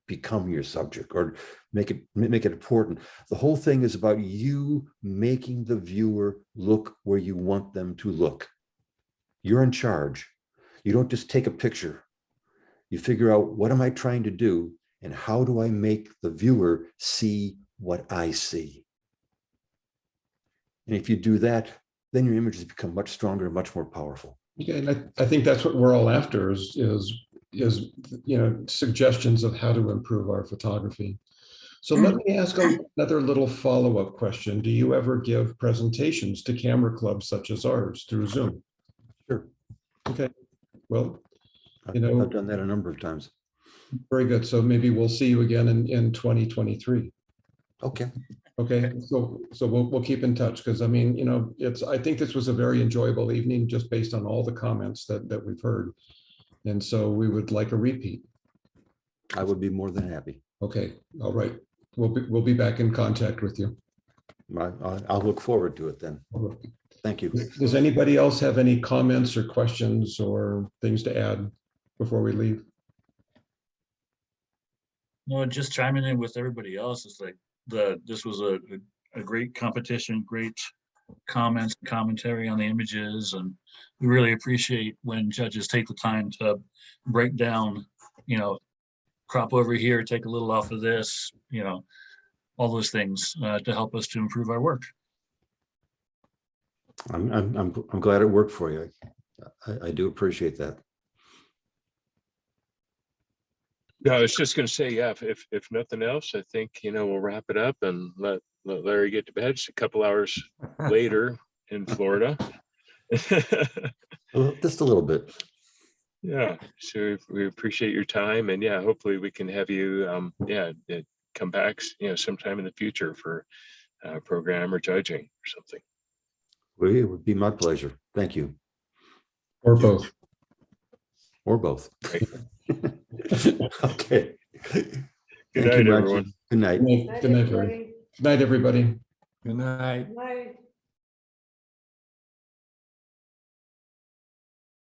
become your subject, or make it important. The whole thing is about you making the viewer look where you want them to look. You're in charge. You don't just take a picture. You figure out, what am I trying to do, and how do I make the viewer see what I see? And if you do that, then your images become much stronger and much more powerful. Okay, and I think that's what we're all after is suggestions of how to improve our photography. So let me ask another little follow-up question. Do you ever give presentations to camera clubs such as ours through Zoom? Sure. Okay. Well, I've done that a number of times. Very good. So maybe we'll see you again in 2023. Okay. Okay, so we'll keep in touch because I mean, you know, I think this was a very enjoyable evening just based on all the comments that we've heard. And so we would like a repeat. I would be more than happy. Okay, all right. We'll be back in contact with you. I'll look forward to it then. Thank you. Does anybody else have any comments or questions or things to add before we leave? No, just chiming in with everybody else. It's like this was a great competition, great comments, commentary on the images, and we really appreciate when judges take the time to break down, you know, crop over here, take a little off of this, you know, all those things to help us to improve our work. I'm glad it worked for you. I do appreciate that. No, I was just going to say, yeah, if nothing else, I think, you know, we'll wrap it up and let Larry get to bed. It's a couple hours later in Florida. Just a little bit. Yeah, so we appreciate your time, and yeah, hopefully we can have you, come back, you know, sometime in the future for program or judging or something. Well, it would be my pleasure. Thank you. Or both. Or both. Okay. Good night, everyone. Good night. Good night, everybody. Good night. Night.